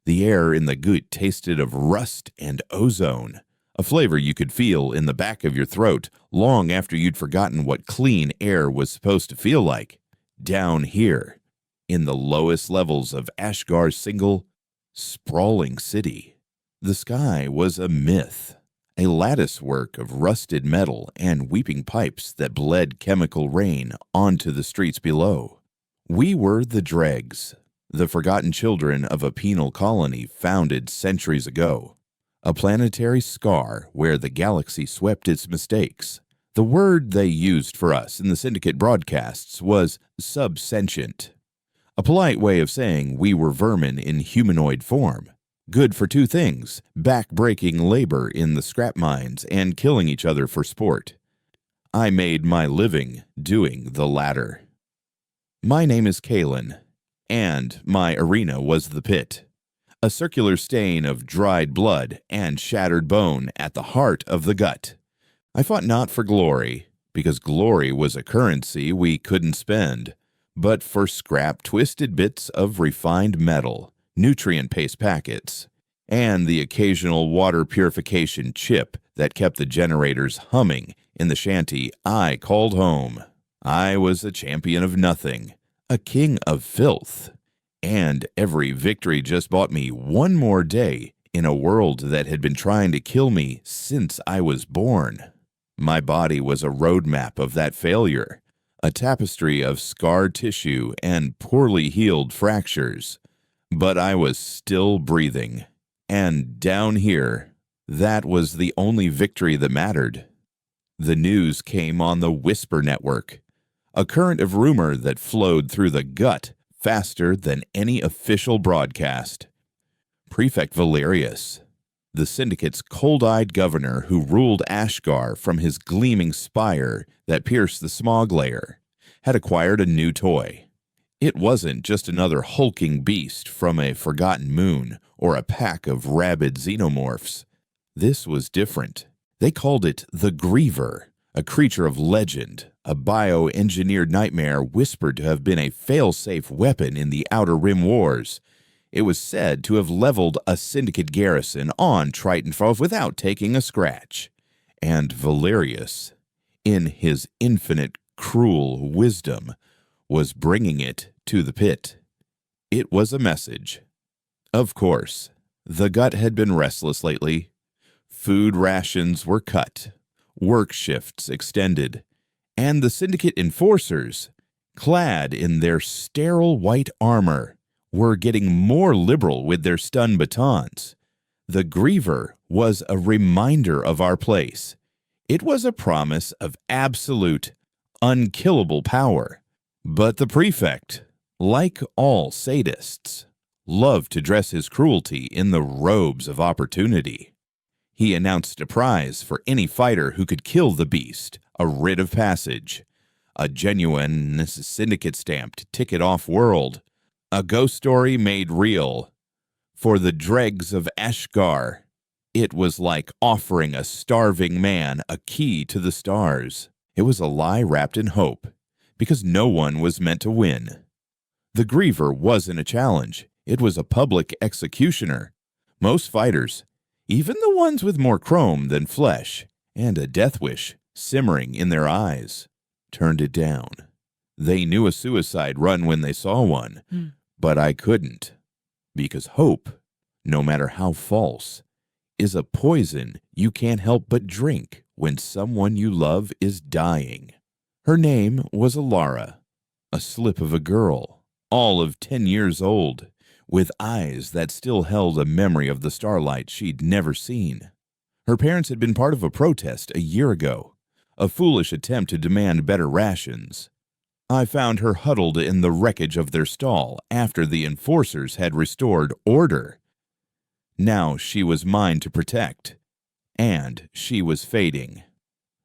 The air in the gut tasted of rust and ozone, a flavor you could feel in the back of your throat long after you'd forgotten what clean air was supposed to feel like. Down here, in the lowest levels of Ashgar's single, sprawling city, the sky was a myth, a latticework of rusted metal and weeping pipes that bled chemical rain onto the streets below. We were the dregs, the forgotten children of a penal colony founded centuries ago, a planetary scar where the galaxy swept its mistakes. The word they used for us in the Syndicate broadcasts was subsentient, a polite way of saying we were vermin in humanoid form, good for two things: back-breaking labor in the scrap mines and killing each other for sport. I made my living doing the latter. My name is Kaelen, and my arena was the pit, a circular stain of dried blood and shattered bone at the heart of the gut. I fought not for glory, because glory was a currency we couldn't spend, but for scrap twisted bits of refined metal, nutrient paste packets, and the occasional water purification chip that kept the generators humming in the shanty I called home. I was a champion of nothing, a king of filth, and every victory just bought me one more day in a world that had been trying to kill me since I was born. My body was a roadmap of that failure, a tapestry of scarred tissue and poorly healed fractures. But I was still breathing, and down here, that was the only victory that mattered. The news came on the Whisper Network, a current of rumor that flowed through the gut faster than any official broadcast. Prefect Valerius, the Syndicate's cold-eyed governor who ruled Ashgar from his gleaming spire that pierced the smog layer, had acquired a new toy. It wasn't just another hulking beast from a forgotten moon or a pack of rabid xenomorphs. This was different. They called it the Griever, a creature of legend, a bioengineered nightmare whispered to have been a fail-safe weapon in the Outer Rim Wars. It was said to have leveled a Syndicate garrison on Triton 5 without taking a scratch. And Valerius, in his infinite cruel wisdom, was bringing it to the pit. It was a message. Of course, the gut had been restless lately. Food rations were cut, work shifts extended, and the Syndicate enforcers, clad in their sterile white armor, were getting more liberal with their stun batons. The Griever was a reminder of our place. It was a promise of absolute, unkillable power. But the prefect, like all sadists, loved to dress his cruelty in the robes of opportunity. He announced a prize for any fighter who could kill the beast, a writ of passage, a genuine Syndicate-stamped ticket off-world, a ghost story made real. For the dregs of Ashgar, it was like offering a starving man a key to the stars. It was a lie wrapped in hope, because no one was meant to win. The Griever wasn't a challenge. It was a public executioner. Most fighters, even the ones with more chrome than flesh, and a death wish simmering in their eyes, turned it down. They knew a suicide run when they saw one, but I couldn't, because hope, no matter how false, is a poison you can't help but drink when someone you love is dying. Her name was Alara, a slip of a girl, all of 10 years old, with eyes that still held a memory of the starlight she'd never seen. Her parents had been part of a protest a year ago, a foolish attempt to demand better rations. I found her huddled in the wreckage of their stall after the enforcers had restored order. Now she was mine to protect, and she was fading.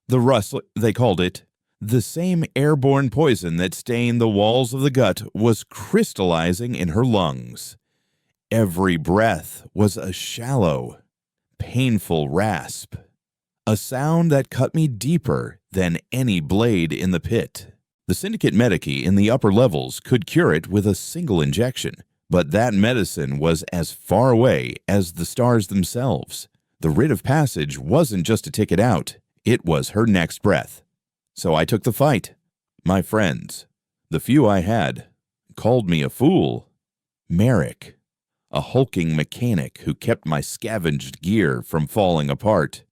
The rust, they called it, the same airborne poison that stained the walls of the gut, was crystallizing in her lungs. Every breath was a shallow, painful rasp, a sound that cut me deeper than any blade in the pit. The Syndicate medici in the upper levels could cure it with a single injection, But that medicine was as far away as the stars themselves. The rite of passage wasn't just a ticket out, it was her next breath. So I took the fight. My friends, the few I had, called me a fool. Merrick, a hulking mechanic who kept my scavenged gear from falling apart,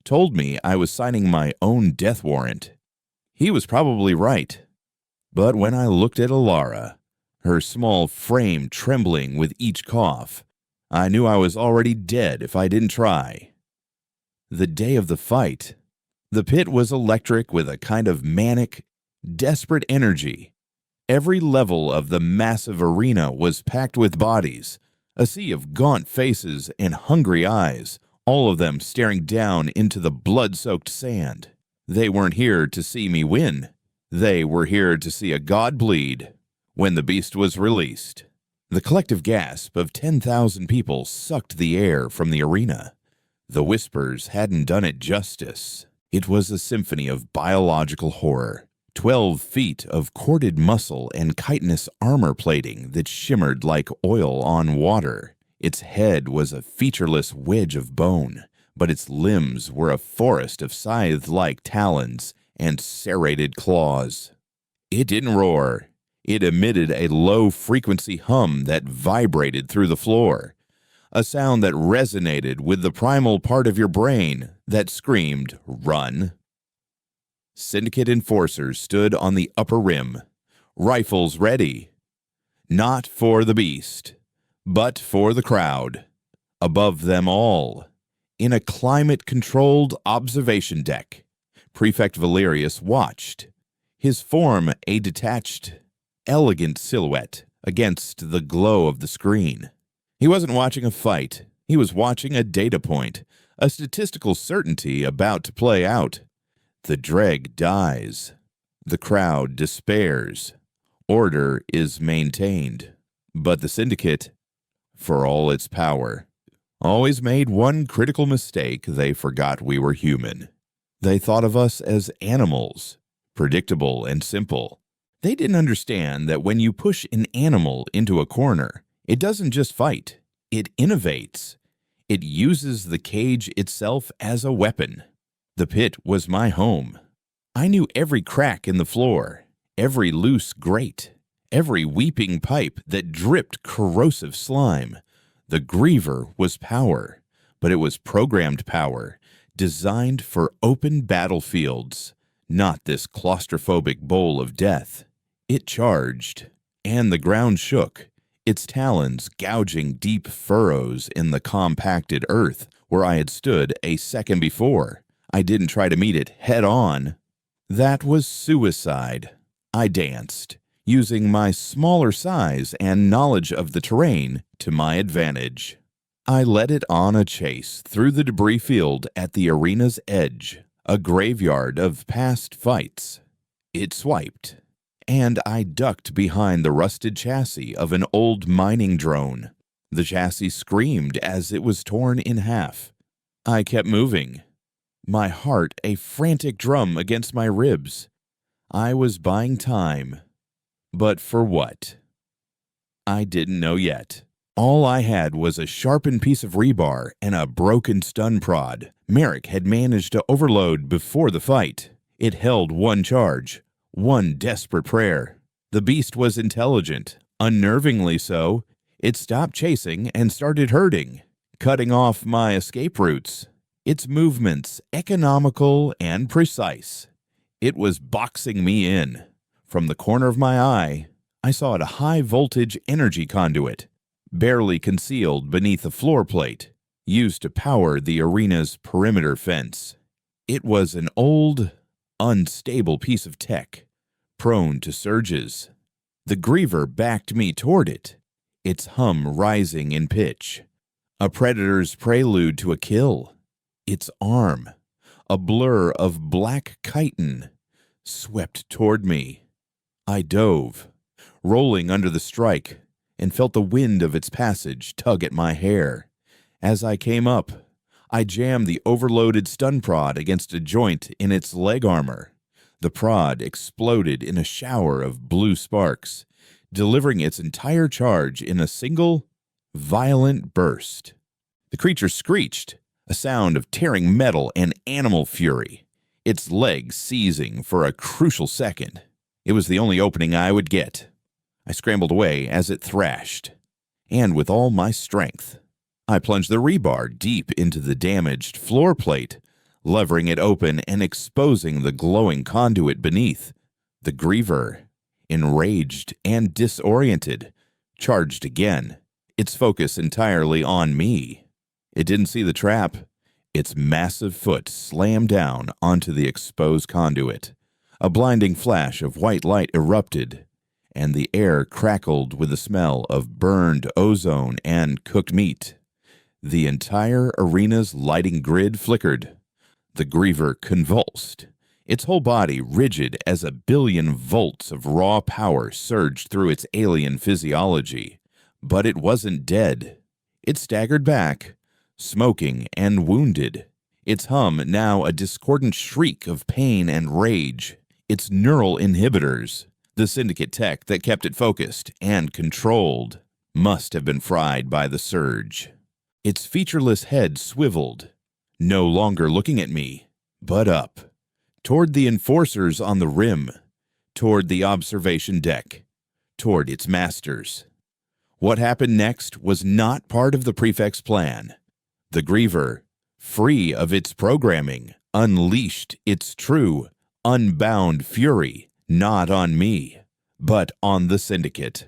told me I was signing my own death warrant. He was probably right. But when I looked at Alara, her small frame trembling with each cough, I knew I was already dead if I didn't try. The day of the fight, the pit was electric with a kind of manic, desperate energy. Every level of the massive arena was packed with bodies, a sea of gaunt faces and hungry eyes, all of them staring down into the blood-soaked sand. They weren't here to see me win. They were here to see a god bleed. When the beast was released, the collective gasp of 10,000 people sucked the air from the arena. The whispers hadn't done it justice. It was a symphony of biological horror. 12 feet of corded muscle and chitinous armor plating that shimmered like oil on water. Its head was a featureless wedge of bone, but its limbs were a forest of scythe-like talons and serrated claws. It didn't roar. It emitted a low-frequency hum that vibrated through the floor, a sound that resonated with the primal part of your brain that screamed, "Run!" Syndicate enforcers stood on the upper rim, rifles ready, not for the beast, but for the crowd. Above them all, in a climate-controlled observation deck, Prefect Valerius watched, his form a detached, elegant silhouette against the glow of the screen. He wasn't watching a fight. He was watching a data point, a statistical certainty about to play out. The Dreg dies. The crowd despairs. Order is maintained. But the Syndicate, for all its power, always made one critical mistake. They forgot we were human. They thought of us as animals, predictable and simple. They didn't understand that when you push an animal into a corner, it doesn't just fight, it innovates. It uses the cage itself as a weapon. The pit was my home. I knew every crack in the floor, every loose grate, every weeping pipe that dripped corrosive slime. The Griever was power, but it was programmed power, designed for open battlefields, not this claustrophobic bowl of death. It charged, and the ground shook, its talons gouging deep furrows in the compacted earth where I had stood a second before. I didn't try to meet it head-on. That was suicide. I danced, using my smaller size and knowledge of the terrain to my advantage. I led it on a chase through the debris field at the arena's edge, a graveyard of past fights. It swiped, and I ducked behind the rusted chassis of an old mining drone. The chassis screamed as it was torn in half. I kept moving, my heart a frantic drum against my ribs. I was buying time. But for what? I didn't know yet. All I had was a sharpened piece of rebar and a broken stun prod Merrick had managed to overload before the fight. It held one charge, one desperate prayer. The beast was intelligent, unnervingly so. It stopped chasing and started herding, cutting off my escape routes. Its movements economical and precise. It was boxing me in. From the corner of my eye, I saw a high-voltage energy conduit, barely concealed beneath a floor plate, used to power the arena's perimeter fence. It was an old, unstable piece of tech, prone to surges. The Griever backed me toward it, its hum rising in pitch. A predator's prelude to a kill. Its arm, a blur of black chitin, swept toward me. I dove, rolling under the strike, and felt the wind of its passage tug at my hair. As I came up, I jammed the overloaded stun prod against a joint in its leg armor. The prod exploded in a shower of blue sparks, delivering its entire charge in a single, violent burst. The creature screeched, a sound of tearing metal and animal fury, its legs seizing for a crucial second. It was the only opening I would get. I scrambled away as it thrashed, and with all my strength, I plunged the rebar deep into the damaged floor plate, levering it open and exposing the glowing conduit beneath. The Griever, enraged and disoriented, charged again, its focus entirely on me. It didn't see the trap. Its massive foot slammed down onto the exposed conduit. A blinding flash of white light erupted, and the air crackled with the smell of burned ozone and cooked meat. The entire arena's lighting grid flickered. The Griever convulsed, its whole body rigid as a billion volts of raw power surged through its alien physiology. But it wasn't dead. It staggered back, smoking and wounded, its hum now a discordant shriek of pain and rage. Its neural inhibitors, the syndicate tech that kept it focused and controlled, must have been fried by the surge. Its featureless head swiveled, no longer looking at me, but up, toward the enforcers on the rim, toward the observation deck, toward its masters. What happened next was not part of the prefect's plan. The Griever, free of its programming, unleashed its true, unbound fury, not on me, but on the syndicate.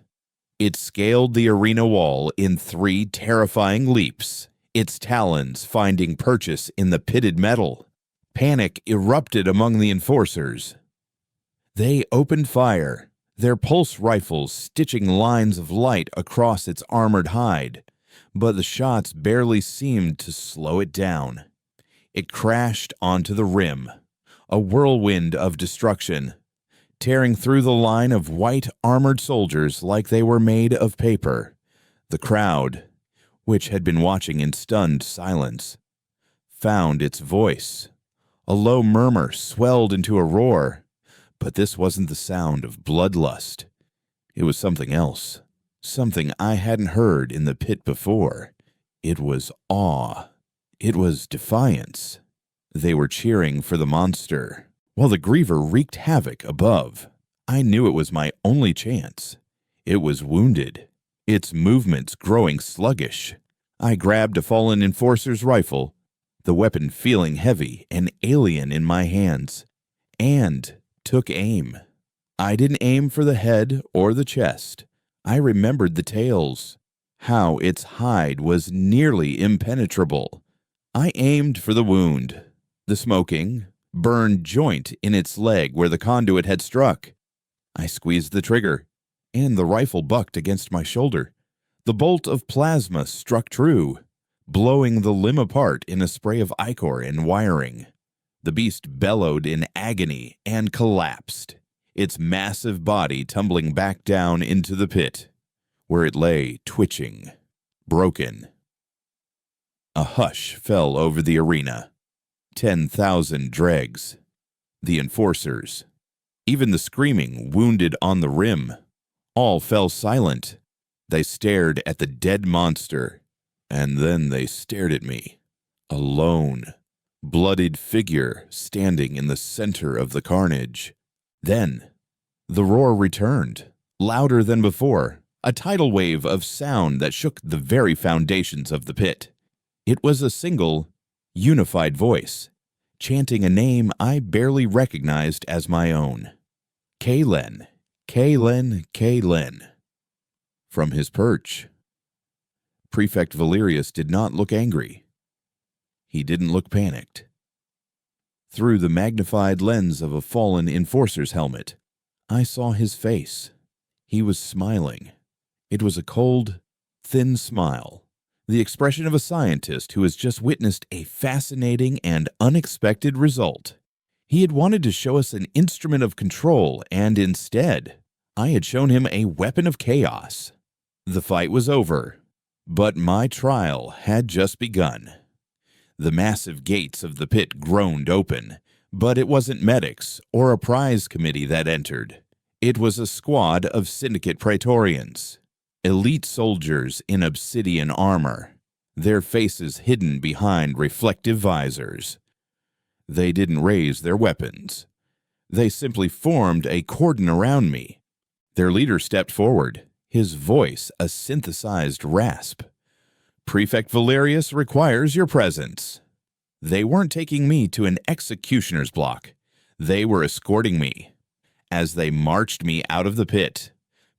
It scaled the arena wall in 3 terrifying leaps, its talons finding purchase in the pitted metal. Panic erupted among the enforcers. They opened fire, their pulse rifles stitching lines of light across its armored hide, but the shots barely seemed to slow it down. It crashed onto the rim, a whirlwind of destruction, tearing through the line of white armored soldiers like they were made of paper. The crowd, which had been watching in stunned silence, found its voice. A low murmur swelled into a roar, but this wasn't the sound of bloodlust. It was something else, something I hadn't heard in the pit before. It was awe. It was defiance. They were cheering for the monster, while the Griever wreaked havoc above. I knew it was my only chance. It was wounded, its movements growing sluggish. I grabbed a fallen enforcer's rifle, the weapon feeling heavy and alien in my hands, and took aim. I didn't aim for the head or the chest. I remembered the tails, how its hide was nearly impenetrable. I aimed for the wound, the smoking, burned joint in its leg where the conduit had struck. I squeezed the trigger, and the rifle bucked against my shoulder. The bolt of plasma struck true, blowing the limb apart in a spray of ichor and wiring. The beast bellowed in agony and collapsed, its massive body tumbling back down into the pit, where it lay twitching, broken. A hush fell over the arena. 10,000 dregs, the enforcers, even the screaming wounded on the rim, all fell silent. They stared at the dead monster, and then they stared at me, a lone, bloodied figure standing in the center of the carnage. Then, the roar returned, louder than before, a tidal wave of sound that shook the very foundations of the pit. It was a single, unified voice, chanting a name I barely recognized as my own. Kaelen, Kaelen, Kaelen. From his perch. Prefect Valerius did not look angry. He didn't look panicked. Through the magnified lens of a fallen enforcer's helmet, I saw his face. He was smiling. It was a cold, thin smile, the expression of a scientist who has just witnessed a fascinating and unexpected result. He had wanted to show us an instrument of control, and instead, I had shown him a weapon of chaos. The fight was over, but my trial had just begun. The massive gates of the pit groaned open, but it wasn't medics or a prize committee that entered. It was a squad of Syndicate Praetorians, elite soldiers in obsidian armor, their faces hidden behind reflective visors. They didn't raise their weapons. They simply formed a cordon around me. Their leader stepped forward, his voice a synthesized rasp. "Prefect Valerius requires your presence." They weren't taking me to an executioner's block. They were escorting me. As they marched me out of the pit,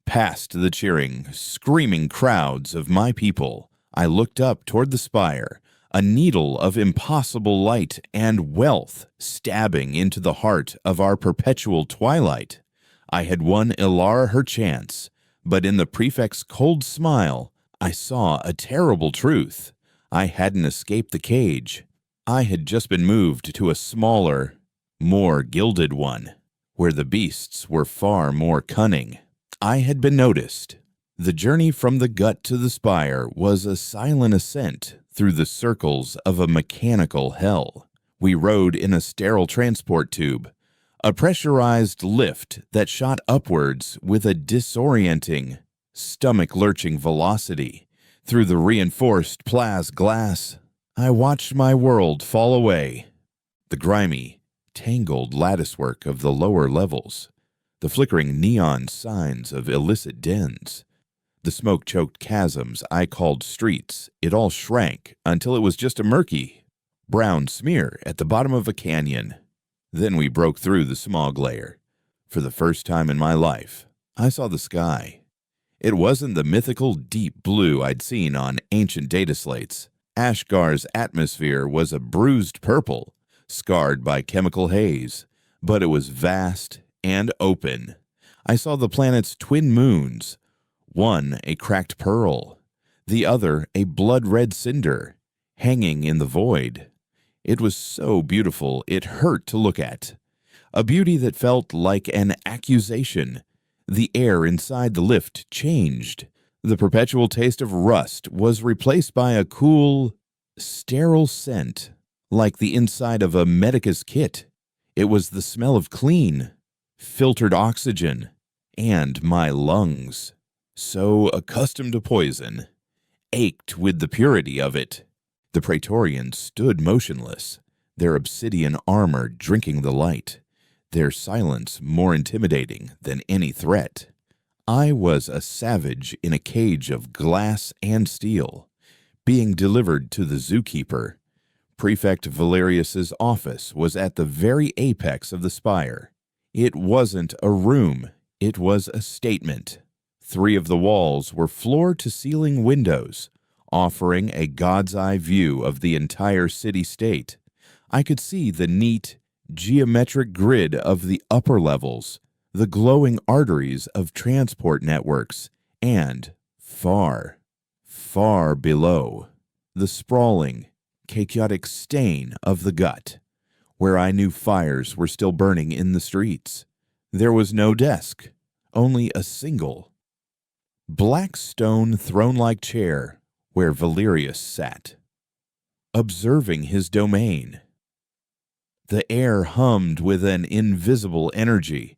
past the cheering, screaming crowds of my people, I looked up toward the spire, a needle of impossible light and wealth stabbing into the heart of our perpetual twilight. I had won Ilara her chance, but in the prefect's cold smile, I saw a terrible truth. I hadn't escaped the cage. I had just been moved to a smaller, more gilded one, where the beasts were far more cunning. I had been noticed. The journey from the gut to the spire was a silent ascent through the circles of a mechanical hell. We rode in a sterile transport tube, a pressurized lift that shot upwards with a disorienting, stomach-lurching velocity. Through the reinforced plaz glass, I watched my world fall away. The grimy, tangled latticework of the lower levels, the flickering neon signs of illicit dens, the smoke-choked chasms I called streets, it all shrank until it was just a murky, brown smear at the bottom of a canyon. Then we broke through the smog layer. For the first time in my life, I saw the sky. It wasn't the mythical deep blue I'd seen on ancient data slates. Ashgar's atmosphere was a bruised purple, scarred by chemical haze, but it was vast and open. I saw the planet's twin moons, one a cracked pearl, the other a blood-red cinder, hanging in the void. It was so beautiful it hurt to look at, a beauty that felt like an accusation. The air inside the lift changed. The perpetual taste of rust was replaced by a cool, sterile scent, like the inside of a medicus kit. It was the smell of clean, filtered oxygen, and my lungs, so accustomed to poison, ached with the purity of it. The Praetorians stood motionless, their obsidian armor drinking the light, their silence more intimidating than any threat. I was a savage in a cage of glass and steel, being delivered to the zookeeper. Prefect Valerius's office was at the very apex of the spire. It wasn't a room, it was a statement. 3 of the walls were floor-to-ceiling windows, offering a god's-eye view of the entire city-state. I could see the neat, geometric grid of the upper levels, the glowing arteries of transport networks, and far, far below, the sprawling, chaotic stain of the gut, where I knew fires were still burning in the streets. There was no desk, only a single, black stone throne-like chair where Valerius sat, observing his domain. The air hummed with an invisible energy,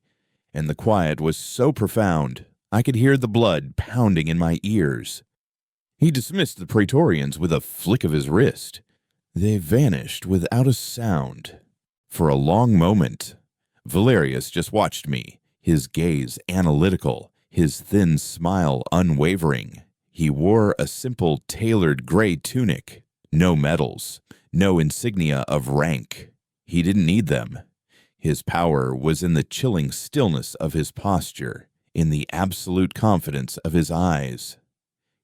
and the quiet was so profound I could hear the blood pounding in my ears. He dismissed the Praetorians with a flick of his wrist. They vanished without a sound. For a long moment, Valerius just watched me, his gaze analytical, his thin smile unwavering. He wore a simple tailored gray tunic, no medals, no insignia of rank. He didn't need them. His power was in the chilling stillness of his posture, in the absolute confidence of his eyes.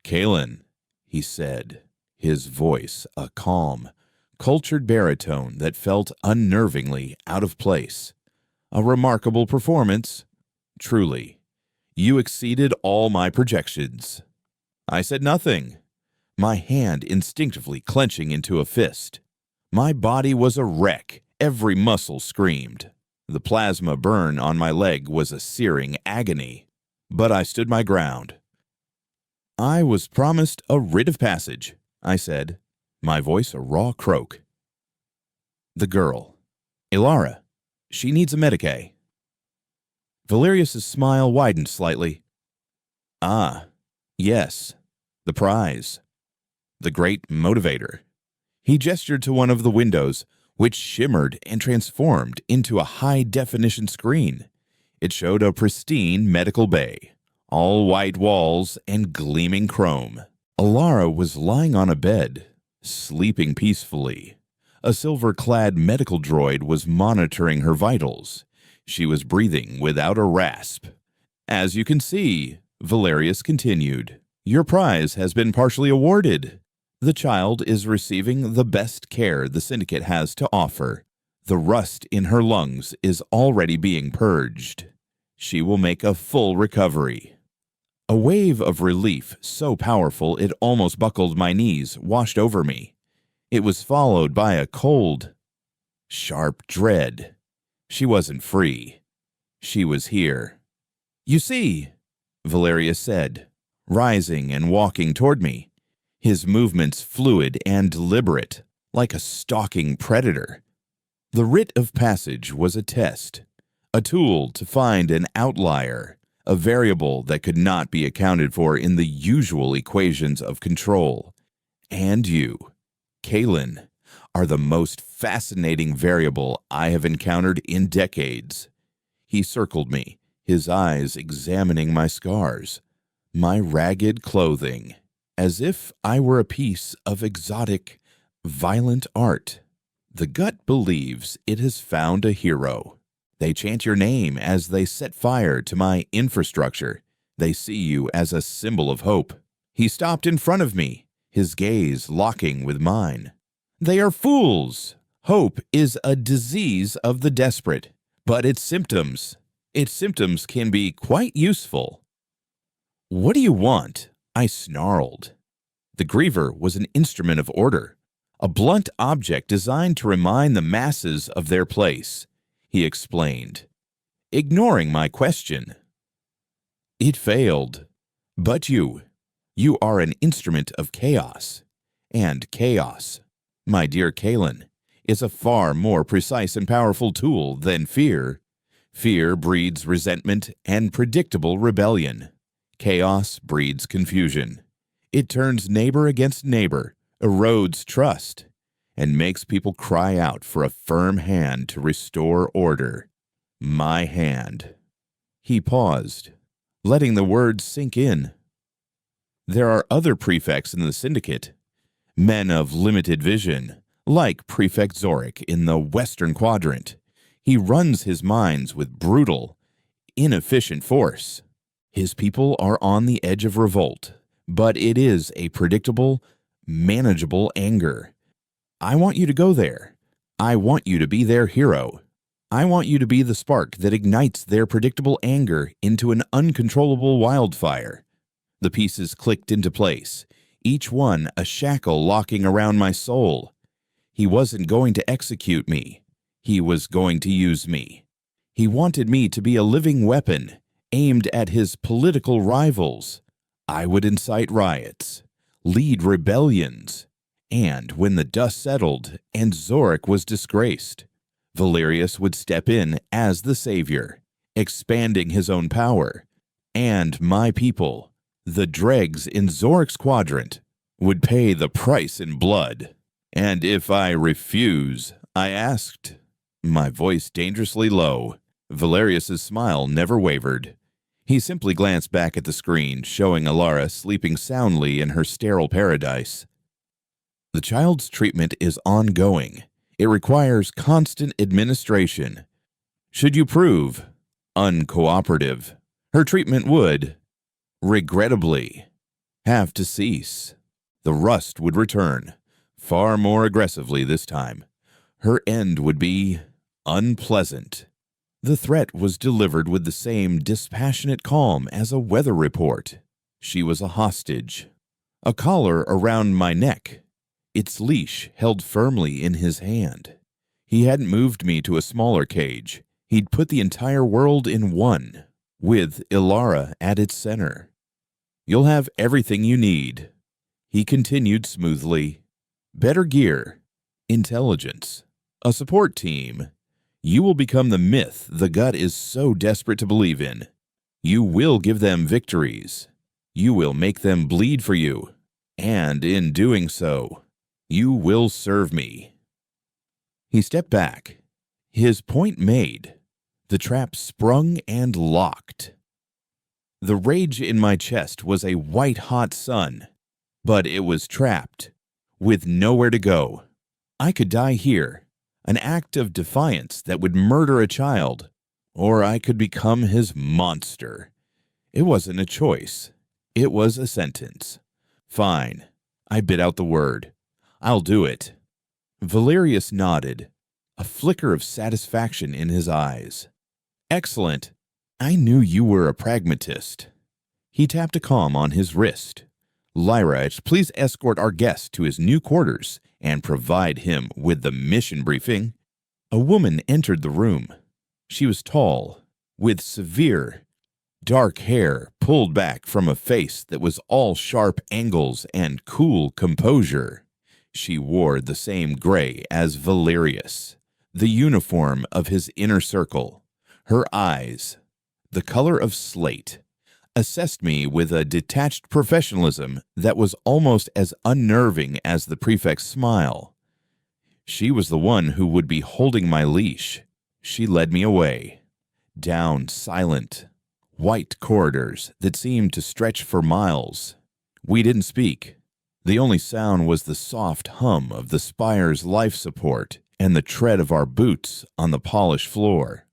"Kaelen," he said, his voice a calm, cultured baritone that felt unnervingly out of place. "A remarkable performance. Truly. You exceeded all my projections." I said nothing, my hand instinctively clenching into a fist. My body was a wreck. Every muscle screamed. The plasma burn on my leg was a searing agony, but I stood my ground. "I was promised a writ of passage," I said, my voice a raw croak. "The girl, Ilara, she needs a Medicae." Valerius's smile widened slightly. Ah, yes, the prize. The great motivator. He gestured to one of the windows, which shimmered and transformed into a high-definition screen. It showed a pristine medical bay, all white walls and gleaming chrome. Alara was lying on a bed, sleeping peacefully. A silver-clad medical droid was monitoring her vitals. She was breathing without a rasp. As you can see, Valerius continued, your prize has been partially awarded. The child is receiving the best care the Syndicate has to offer. The rust in her lungs is already being purged. She will make a full recovery. A wave of relief so powerful it almost buckled my knees washed over me. It was followed by a cold, sharp dread. She wasn't free. She was here. You see, Valerius said, rising and walking toward me, his movements fluid and deliberate, like a stalking predator. The rite of passage was a test, a tool to find an outlier, a variable that could not be accounted for in the usual equations of control. And you, Kaelen, are the most fascinating variable I have encountered in decades. He circled me, his eyes examining my scars, my ragged clothing, as if I were a piece of exotic, violent art. The gut believes it has found a hero. They chant your name as they set fire to my infrastructure. They see you as a symbol of hope. He stopped in front of me, his gaze locking with mine. They are fools. Hope is a disease of the desperate, but its symptoms can be quite useful. What do you want? I snarled. The Griever was an instrument of order, a blunt object designed to remind the masses of their place, he explained, ignoring my question. It failed. But you are an instrument of chaos. And chaos, my dear Kaelen, is a far more precise and powerful tool than fear. Fear breeds resentment and predictable rebellion. Chaos breeds confusion. It turns neighbor against neighbor, erodes trust, and makes people cry out for a firm hand to restore order. My hand. He paused, letting the words sink in. There are other prefects in the Syndicate, men of limited vision, like Prefect Zorik in the Western Quadrant. He runs his mines with brutal, inefficient force. His people are on the edge of revolt, but it is a predictable, manageable anger. I want you to go there. I want you to be their hero. I want you to be the spark that ignites their predictable anger into an uncontrollable wildfire. The pieces clicked into place, each one a shackle locking around my soul. He wasn't going to execute me. He was going to use me. He wanted me to be a living weapon, aimed at his political rivals. I would incite riots, lead rebellions, and when the dust settled and Zorik was disgraced, Valerius would step in as the savior, expanding his own power, and my people, the dregs in Zorik's quadrant, would pay the price in blood. And if I refuse, I asked, my voice dangerously low. Valerius's smile never wavered. He simply glanced back at the screen, showing Alara sleeping soundly in her sterile paradise. The child's treatment is ongoing. It requires constant administration. Should you prove uncooperative, her treatment would, regrettably, have to cease. The rust would return, far more aggressively this time. Her end would be unpleasant. The threat was delivered with the same dispassionate calm as a weather report. She was a hostage. A collar around my neck, its leash held firmly in his hand. He hadn't moved me to a smaller cage. He'd put the entire world in one, with Ilara at its center. You'll have everything you need, he continued smoothly. Better gear, intelligence, a support team. You will become the myth the gut is so desperate to believe in. You will give them victories. You will make them bleed for you. And in doing so, you will serve me." He stepped back. His point made. The trap sprung and locked. The rage in my chest was a white-hot sun, but it was trapped, with nowhere to go. I could die here, an act of defiance that would murder a child, or I could become his monster. It wasn't a choice. It was a sentence. Fine. I bit out the word. I'll do it. Valerius nodded, a flicker of satisfaction in his eyes. Excellent. I knew you were a pragmatist. He tapped a comm on his wrist. Lyra, please escort our guest to his new quarters and provide him with the mission briefing. A woman entered the room. She was tall, with severe, dark hair pulled back from a face that was all sharp angles and cool composure. She wore the same gray as Valerius, the uniform of his inner circle. Her eyes, the color of slate, assessed me with a detached professionalism that was almost as unnerving as the prefect's smile. She was the one who would be holding my leash. She led me away, down silent, white corridors that seemed to stretch for miles. We didn't speak. The only sound was the soft hum of the spire's life support and the tread of our boots on the polished floor.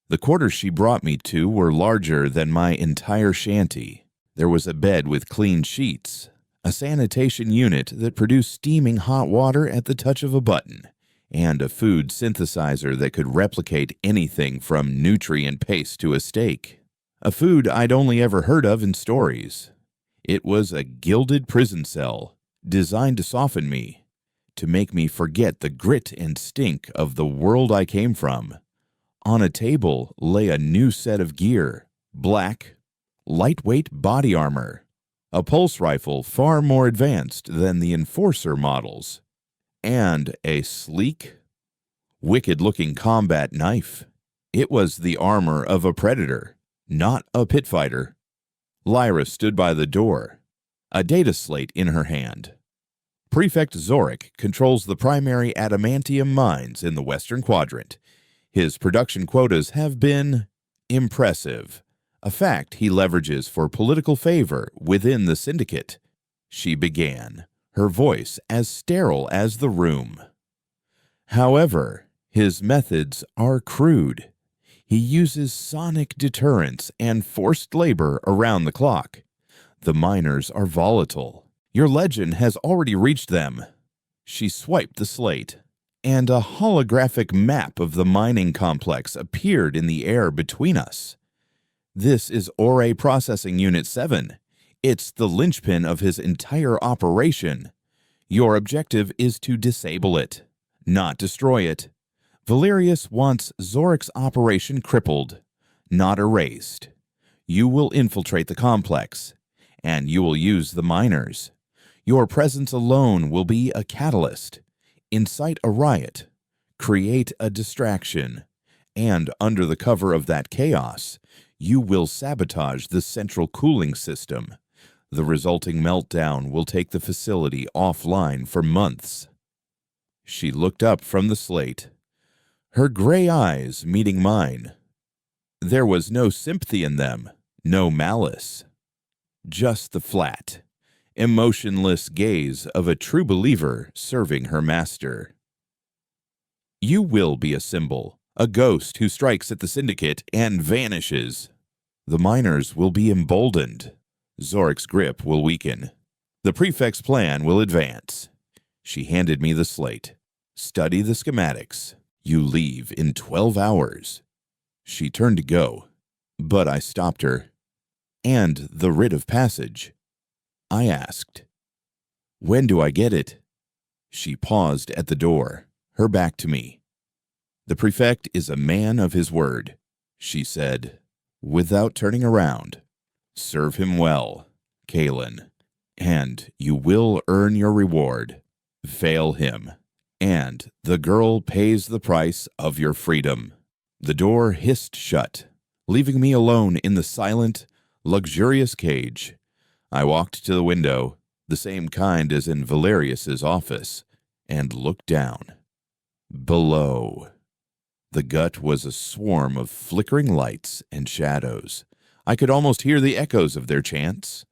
The quarters she brought me to were larger than my entire shanty. There was a bed with clean sheets, a sanitation unit that produced steaming hot water at the touch of a button, and a food synthesizer that could replicate anything from nutrient paste to a steak. A food I'd only ever heard of in stories. It was a gilded prison cell, designed to soften me, to make me forget the grit and stink of the world I came from. On a table lay a new set of gear, black, lightweight body armor, a pulse rifle far more advanced than the Enforcer models, and a sleek, wicked-looking combat knife. It was the armor of a predator, not a pit fighter. Lyra stood by the door, a data slate in her hand. Prefect Zorik controls the primary adamantium mines in the Western Quadrant. His production quotas have been impressive, a fact he leverages for political favor within the syndicate. She began, her voice as sterile as the room. However, his methods are crude. He uses sonic deterrence and forced labor around the clock. The miners are volatile. Your legend has already reached them. She swiped the slate, and a holographic map of the mining complex appeared in the air between us. This is Ore Processing Unit 7. It's the linchpin of his entire operation. Your objective is to disable it, not destroy it. Valerius wants Zorik's operation crippled, not erased. You will infiltrate the complex, and you will use the miners. Your presence alone will be a catalyst. Incite a riot, create a distraction, and under the cover of that chaos, you will sabotage the central cooling system. The resulting meltdown will take the facility offline for months. She looked up from the slate, her gray eyes meeting mine. There was no sympathy in them, no malice. Just the flat, emotionless gaze of a true believer serving her master. You will be a symbol, a ghost who strikes at the syndicate and vanishes. The miners will be emboldened. Zorik's grip will weaken. The prefect's plan will advance. She handed me the slate. Study the schematics. You leave in 12 hours. She turned to go, but I stopped her. And the writ of passage. I asked, "When do I get it?" She paused at the door, her back to me. "The prefect is a man of his word," she said, without turning around. "Serve him well, Kaelen, and you will earn your reward. Fail him, And the girl pays the price of your freedom. The door hissed shut, leaving me alone in the silent, luxurious cage. I walked to the window, the same kind as in Valerius's office, and looked down. Below. The gut was a swarm of flickering lights and shadows. I could almost hear the echoes of their chants.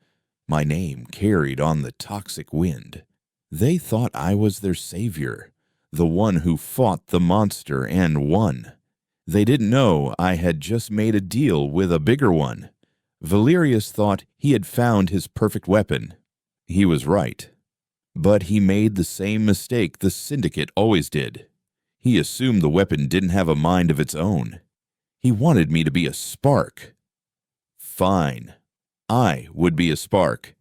My name carried on the toxic wind. They thought I was their savior, the one who fought the monster and won. They didn't know I had just made a deal with a bigger one. Valerius thought he had found his perfect weapon. He was right. But he made the same mistake the Syndicate always did. He assumed the weapon didn't have a mind of its own. He wanted me to be a spark. Fine. I would be a spark.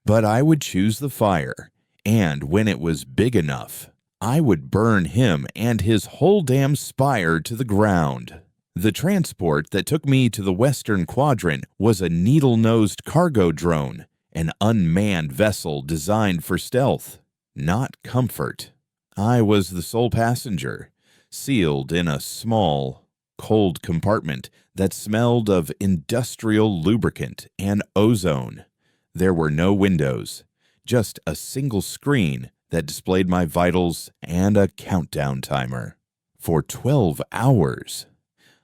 But I would choose the fire, and when it was big enough, I would burn him and his whole damn spire to the ground. The transport that took me to the Western Quadrant was a needle-nosed cargo drone, an unmanned vessel designed for stealth, not comfort. I was the sole passenger, sealed in a small, cold compartment that smelled of industrial lubricant and ozone. There were no windows, just a single screen that displayed my vitals and a countdown timer. For 12 hours,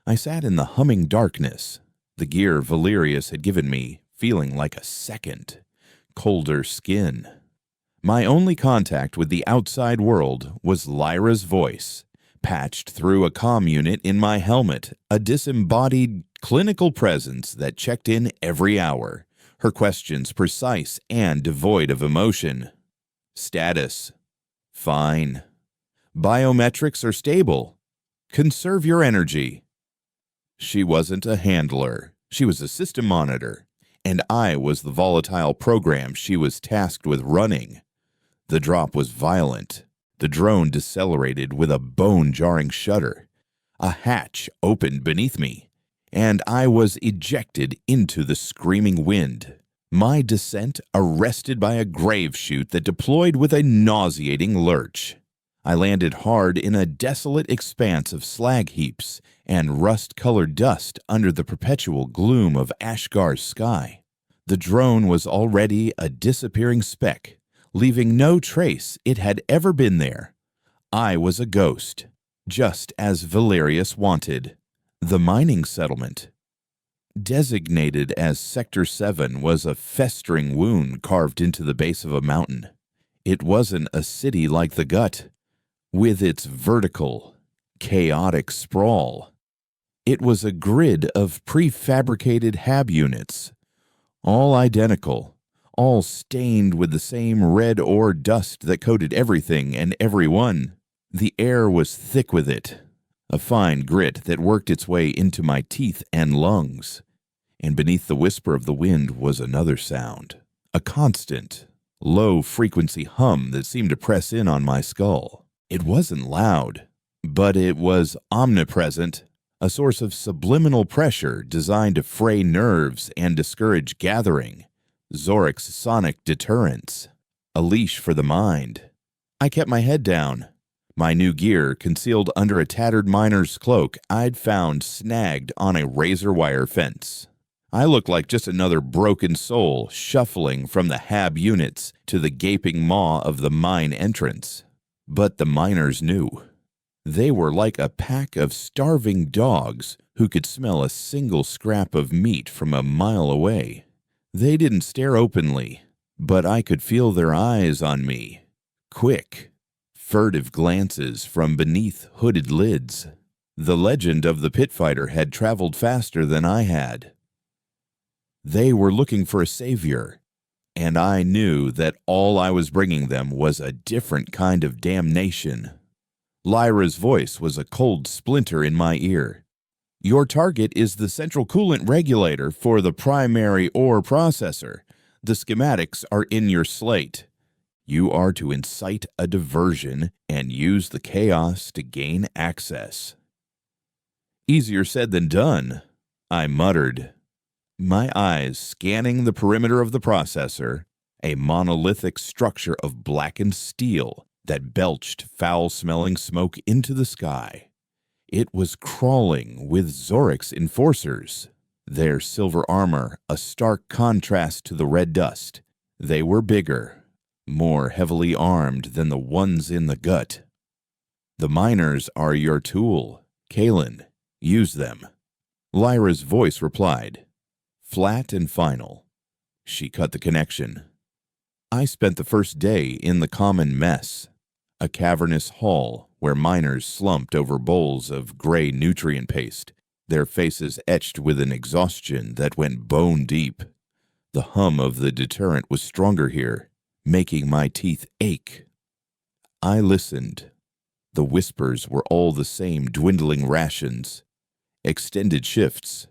I sat in the humming darkness, the gear Valerius had given me feeling like a second, colder skin. My only contact with the outside world was Lyra's voice, patched through a comm unit in my helmet, a disembodied clinical presence that checked in every hour, her questions precise and devoid of emotion. Status: fine. Biometrics are stable. Conserve your energy. She wasn't a handler. She was a system monitor, and I was the volatile program she was tasked with running. The drop was violent. The drone decelerated with a bone-jarring shudder. A hatch opened beneath me, and I was ejected into the screaming wind. My descent arrested by a grave chute that deployed with a nauseating lurch. I landed hard in a desolate expanse of slag heaps and rust-colored dust under the perpetual gloom of Ashgar's sky. The drone was already a disappearing speck, leaving no trace it had ever been there. I was a ghost, just as Valerius wanted. The mining settlement, designated as Sector 7, was a festering wound carved into the base of a mountain. It wasn't a city like the Gut, with its vertical, chaotic sprawl. It was a grid of prefabricated hab units, all identical, all stained with the same red ore dust that coated everything and everyone. The air was thick with it, a fine grit that worked its way into my teeth and lungs. And beneath the whisper of the wind was another sound, a constant, low-frequency hum that seemed to press in on my skull. It wasn't loud, but it was omnipresent, a source of subliminal pressure designed to fray nerves and discourage gathering. Zoric's sonic deterrence, a leash for the mind. I kept my head down, my new gear concealed under a tattered miner's cloak I'd found snagged on a razor wire fence. I looked like just another broken soul shuffling from the hab units to the gaping maw of the mine entrance. But the miners knew. They were like a pack of starving dogs who could smell a single scrap of meat from a mile away. They didn't stare openly, but I could feel their eyes on me. Quick, furtive glances from beneath hooded lids. The legend of the pit fighter had traveled faster than I had. They were looking for a savior, and I knew that all I was bringing them was a different kind of damnation. Lyra's voice was a cold splinter in my ear. Your target is the central coolant regulator for the primary ore processor. The schematics are in your slate. You are to incite a diversion and use the chaos to gain access. Easier said than done, I muttered, my eyes scanning the perimeter of the processor, a monolithic structure of blackened steel that belched foul-smelling smoke into the sky. It was crawling with Zoric's enforcers, their silver armor a stark contrast to the red dust. They were bigger, more heavily armed than the ones in the gut. "The miners are your tool, Kaelen. Use them." Lyra's voice replied, flat and final. She cut the connection. I spent the first day in the common mess, a cavernous hall where miners slumped over bowls of gray nutrient paste, their faces etched with an exhaustion that went bone deep. The hum of the deterrent was stronger here, making my teeth ache. I listened. The whispers were all the same: dwindling rations, extended shifts,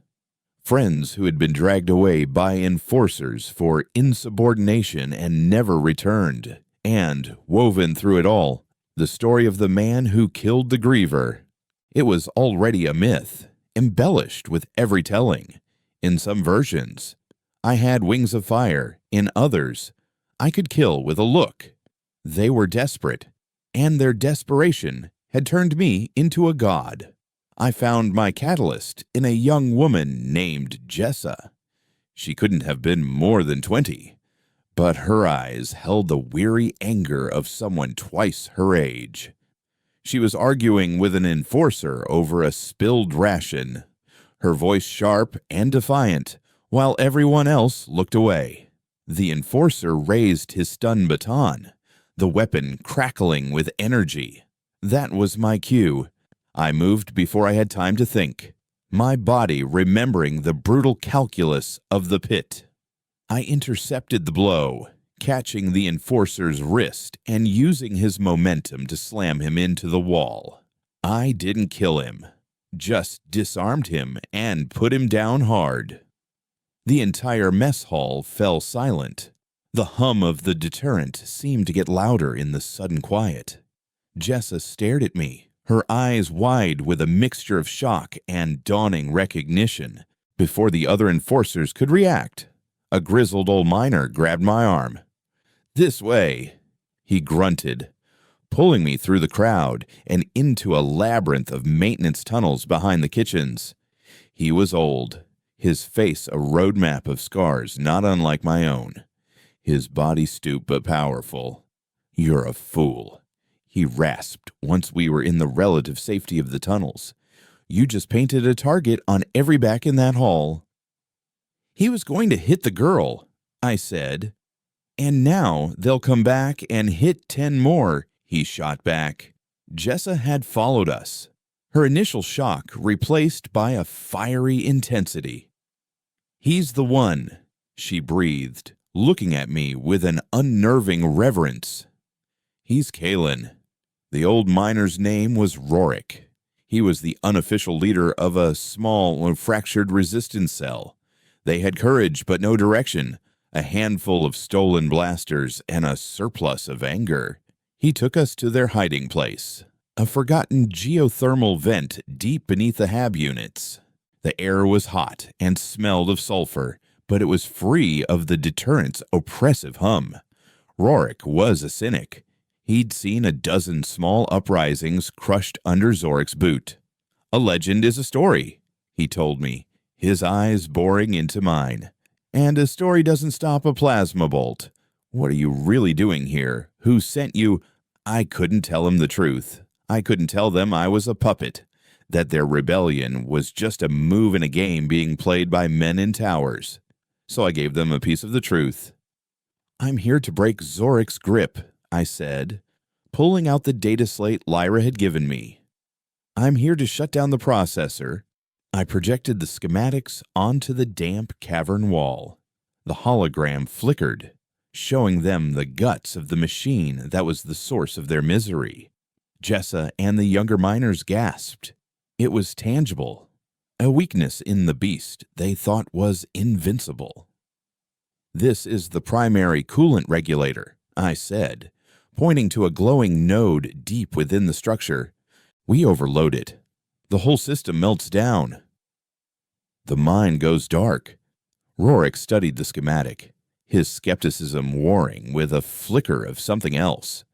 friends who had been dragged away by enforcers for insubordination and never returned, and, woven through it all, the story of the man who killed the Griever. It was already a myth, embellished with every telling. In some versions, I had wings of fire. In others, I could kill with a look. They were desperate, and their desperation had turned me into a god. I found my catalyst in a young woman named Jessa. She couldn't have been more than 20, but her eyes held the weary anger of someone twice her age. She was arguing with an enforcer over a spilled ration, her voice sharp and defiant, while everyone else looked away. The enforcer raised his stun baton, the weapon crackling with energy. That was my cue. I moved before I had time to think, my body remembering the brutal calculus of the pit. I intercepted the blow, catching the enforcer's wrist and using his momentum to slam him into the wall. I didn't kill him, just disarmed him and put him down hard. The entire mess hall fell silent. The hum of the deterrent seemed to get louder in the sudden quiet. Jessa stared at me, her eyes wide with a mixture of shock and dawning recognition. Before the other enforcers could react, a grizzled old miner grabbed my arm. "This way," he grunted, pulling me through the crowd and into a labyrinth of maintenance tunnels behind the kitchens. He was old, his face a roadmap of scars not unlike my own, his body stooped but powerful. "You're a fool," he rasped once we were in the relative safety of the tunnels. "You just painted a target on every back in that hall." "He was going to hit the girl," I said. "And now they'll come back and hit 10 more, he shot back. Jessa had followed us, her initial shock replaced by a fiery intensity. "He's the one," she breathed, looking at me with an unnerving reverence. "He's Kaelen." The old miner's name was Rorick. He was the unofficial leader of a small, fractured resistance cell. They had courage but no direction, a handful of stolen blasters, and a surplus of anger. He took us to their hiding place, a forgotten geothermal vent deep beneath the HAB units. The air was hot and smelled of sulfur, but it was free of the deterrent's oppressive hum. Rorick was a cynic. He'd seen a dozen small uprisings crushed under Zoric's boot. "A legend is a story," he told me, his eyes boring into mine. "And a story doesn't stop a plasma bolt. What are you really doing here? Who sent you?" I couldn't tell him the truth. I couldn't tell them I was a puppet, that their rebellion was just a move in a game being played by men in towers. So I gave them a piece of the truth. "I'm here to break Zoric's grip," I said, pulling out the data slate Lyra had given me. "I'm here to shut down the processor." I projected the schematics onto the damp cavern wall. The hologram flickered, showing them the guts of the machine that was the source of their misery. Jessa and the younger miners gasped. It was tangible, a weakness in the beast they thought was invincible. "This is the primary coolant regulator," I said, pointing to a glowing node deep within the structure. "We overload it. The whole system melts down." "The mine goes dark." Rorick studied the schematic, his skepticism warring with a flicker of something else.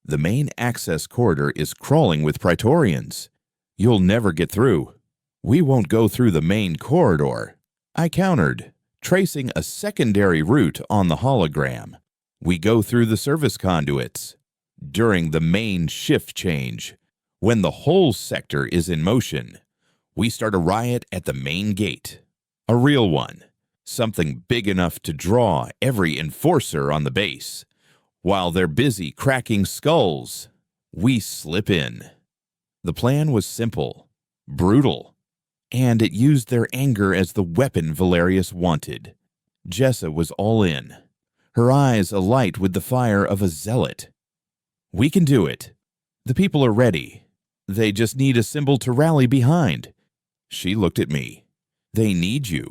The main access corridor is crawling with Praetorians. You'll never get through. We won't go through the main corridor, I countered, tracing a secondary route on the hologram. We go through the service conduits. During the main shift change, when the whole sector is in motion, we start a riot at the main gate. A real one. Something big enough to draw every enforcer on the base. While they're busy cracking skulls, we slip in. The plan was simple, brutal, and it used their anger as the weapon Valerius wanted. Jessa was all in, her eyes alight with the fire of a zealot. We can do it. The people are ready. They just need a symbol to rally behind. She looked at me. They need you.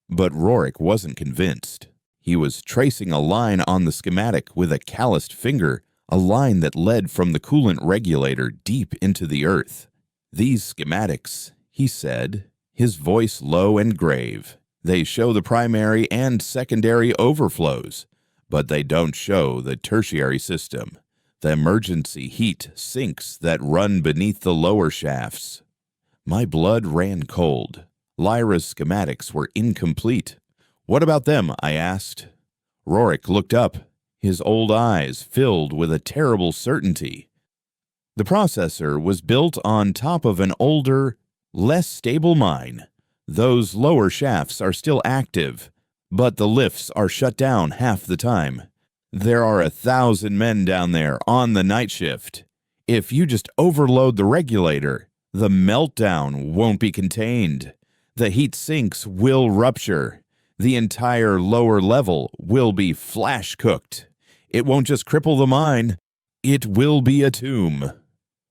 But Rorik wasn't convinced. He was tracing a line on the schematic with a calloused finger, a line that led from the coolant regulator deep into the earth. These schematics, he said, his voice low and grave, they show the primary and secondary overflows, but they don't show the tertiary system, the emergency heat sinks that run beneath the lower shafts. My blood ran cold. Lyra's schematics were incomplete. What about them? I asked. Rorik looked up, his old eyes filled with a terrible certainty. The processor was built on top of an older, less stable mine. Those lower shafts are still active, but the lifts are shut down half the time. There are 1,000 men down there on the night shift. If you just overload the regulator, the meltdown won't be contained. The heat sinks will rupture. The entire lower level will be flash-cooked. It won't just cripple the mine. It will be a tomb.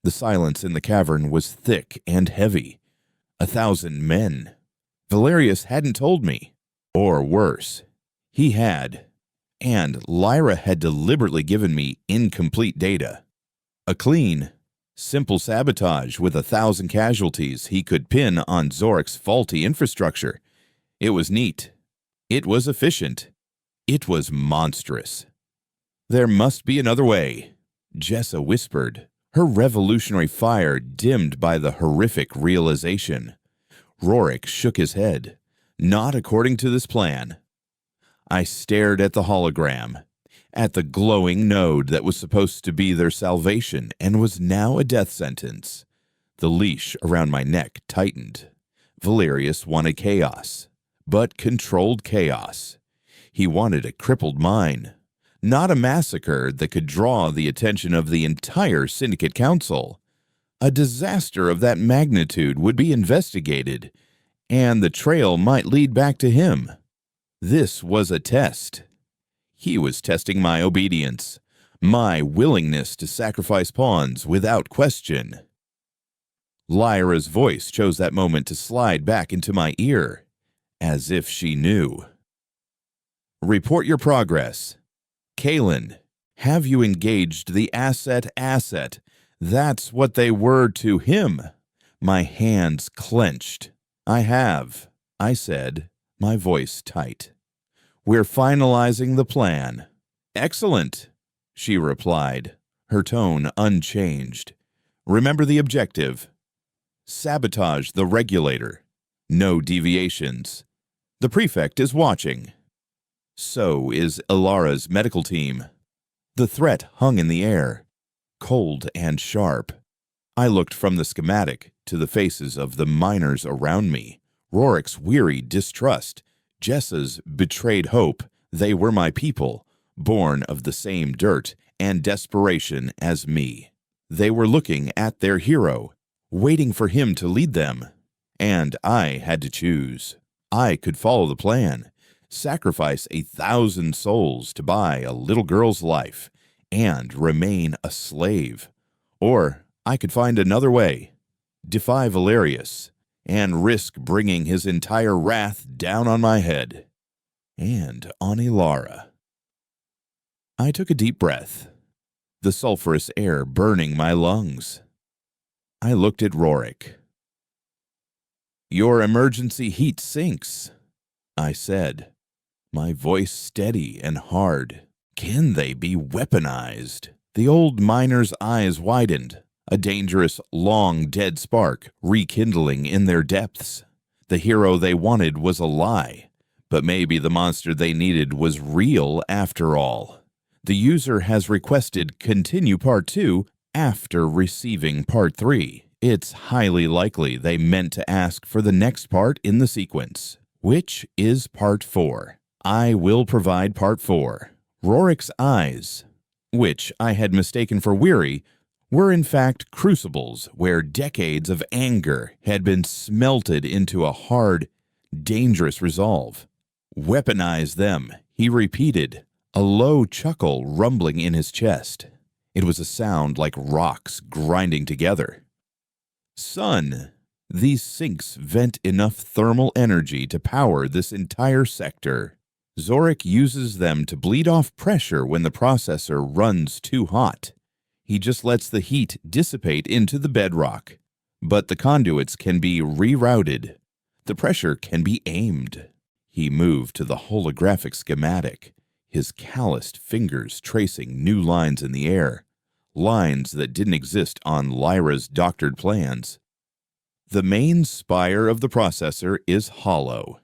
The silence in the cavern was thick and heavy. 1,000 men. Valerius hadn't told me. Or worse, he had. And Lyra had deliberately given me incomplete data. A clean, simple sabotage with 1,000 casualties he could pin on Zorik's faulty infrastructure. It was neat. It was efficient. It was monstrous. There must be another way, Jessa whispered, her revolutionary fire dimmed by the horrific realization. Rorik shook his head. Not according to this plan. I stared at the hologram, at the glowing node that was supposed to be their salvation and was now a death sentence. The leash around my neck tightened. Valerius wanted chaos, but controlled chaos. He wanted a crippled mine, not a massacre that could draw the attention of the entire Syndicate Council. A disaster of that magnitude would be investigated, and the trail might lead back to him. This was a test. He was testing my obedience, my willingness to sacrifice pawns without question. Lyra's voice chose that moment to slide back into my ear, as if she knew. Report your progress. Kaelen, have you engaged the asset? That's what they were to him. My hands clenched. I have, I said, my voice tight. We're finalizing the plan. Excellent, she replied, her tone unchanged. Remember the objective. Sabotage the regulator. No deviations. The prefect is watching. So is Ilara's medical team. The threat hung in the air, cold and sharp. I looked from the schematic to the faces of the miners around me, Rorik's weary distrust, Jessa's betrayed hope. They were my people, born of the same dirt and desperation as me. They were looking at their hero, waiting for him to lead them. And I had to choose. I could follow the plan, sacrifice 1,000 souls to buy a little girl's life, and remain a slave. Or I could find another way, defy Valerius, and risk bringing his entire wrath down on my head and on Ilara. I took a deep breath, the sulfurous air burning my lungs. I looked at Rorik. Your emergency heat sinks, I said, my voice steady and hard. Can they be weaponized? The old miner's eyes widened, a dangerous, long, dead spark rekindling in their depths. The hero they wanted was a lie, but maybe the monster they needed was real after all. The user has requested continue Part 2 after receiving Part 3. It's highly likely they meant to ask for the next part in the sequence, which is Part 4. I will provide Part 4. Rorik's eyes, which I had mistaken for weary, were in fact crucibles where decades of anger had been smelted into a hard, dangerous resolve. Weaponize them, he repeated, a low chuckle rumbling in his chest. It was a sound like rocks grinding together. Son, these sinks vent enough thermal energy to power this entire sector. Zorik uses them to bleed off pressure when the processor runs too hot. He just lets the heat dissipate into the bedrock. But the conduits can be rerouted. The pressure can be aimed. He moved to the holographic schematic, his calloused fingers tracing new lines in the air, lines that didn't exist on Lyra's doctored plans. The main spire of the processor is hollow.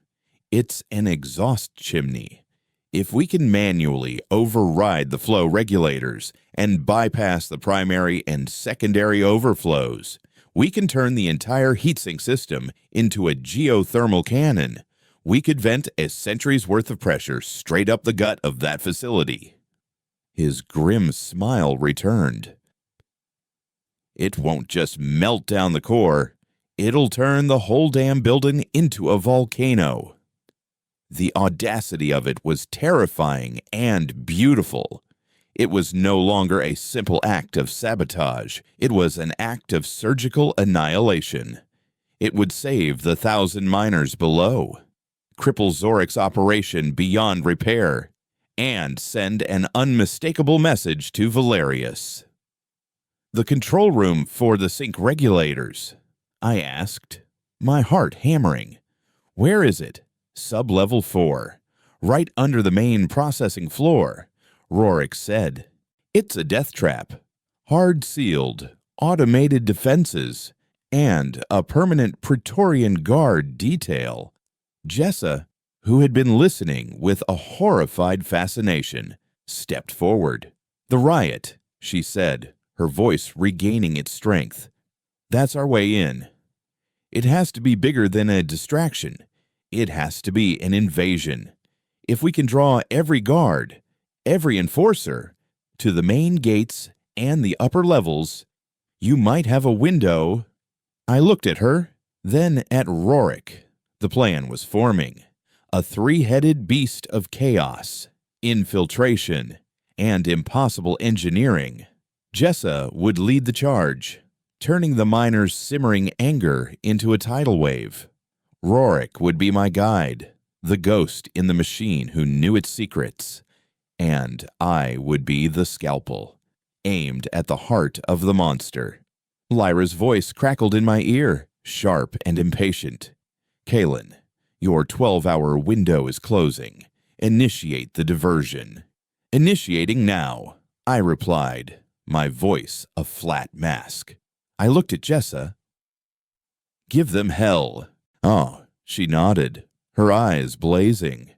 It's an exhaust chimney. If we can manually override the flow regulators and bypass the primary and secondary overflows, we can turn the entire heatsink system into a geothermal cannon. We could vent a century's worth of pressure straight up the gut of that facility. His grim smile returned. It won't just melt down the core. It'll turn the whole damn building into a volcano. The audacity of it was terrifying and beautiful. It was no longer a simple act of sabotage. It was an act of surgical annihilation. It would save the 1,000 miners below, cripple Zorik's operation beyond repair, and send an unmistakable message to Valerius. The control room for the sink regulators, I asked, my heart hammering. Where is it? Sub-level 4, right under the main processing floor, Rorik said. It's a death trap, hard-sealed, automated defenses, and a permanent Praetorian Guard detail. Jessa, who had been listening with a horrified fascination, stepped forward. The riot, she said, her voice regaining its strength. That's our way in. It has to be bigger than a distraction. It has to be an invasion. If we can draw every guard, every enforcer, to the main gates and the upper levels, you might have a window. I looked at her, then at Rorik. The plan was forming. A three-headed beast of chaos, infiltration, and impossible engineering. Jessa would lead the charge, turning the miners' simmering anger into a tidal wave. Rorik would be my guide, the ghost in the machine who knew its secrets, and I would be the scalpel, aimed at the heart of the monster. Lyra's voice crackled in my ear, sharp and impatient. Kaelen, your 12-hour window is closing. Initiate the diversion. Initiating now, I replied, my voice a flat mask. I looked at Jessa. Give them hell. Oh, she nodded, her eyes blazing.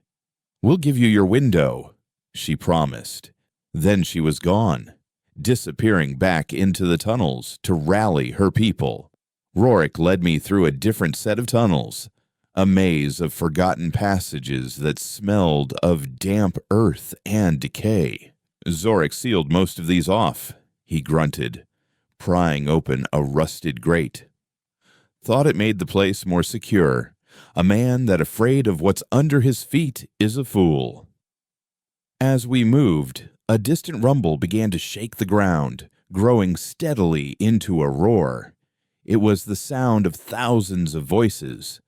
We'll give you your window, she promised. Then she was gone, disappearing back into the tunnels to rally her people. Rorik led me through a different set of tunnels, a maze of forgotten passages that smelled of damp earth and decay. Zorik sealed most of these off, he grunted, prying open a rusted grate. Thought it made the place more secure. A man that afraid of what's under his feet is a fool. As we moved, a distant rumble began to shake the ground, growing steadily into a roar. It was the sound of thousands of voices,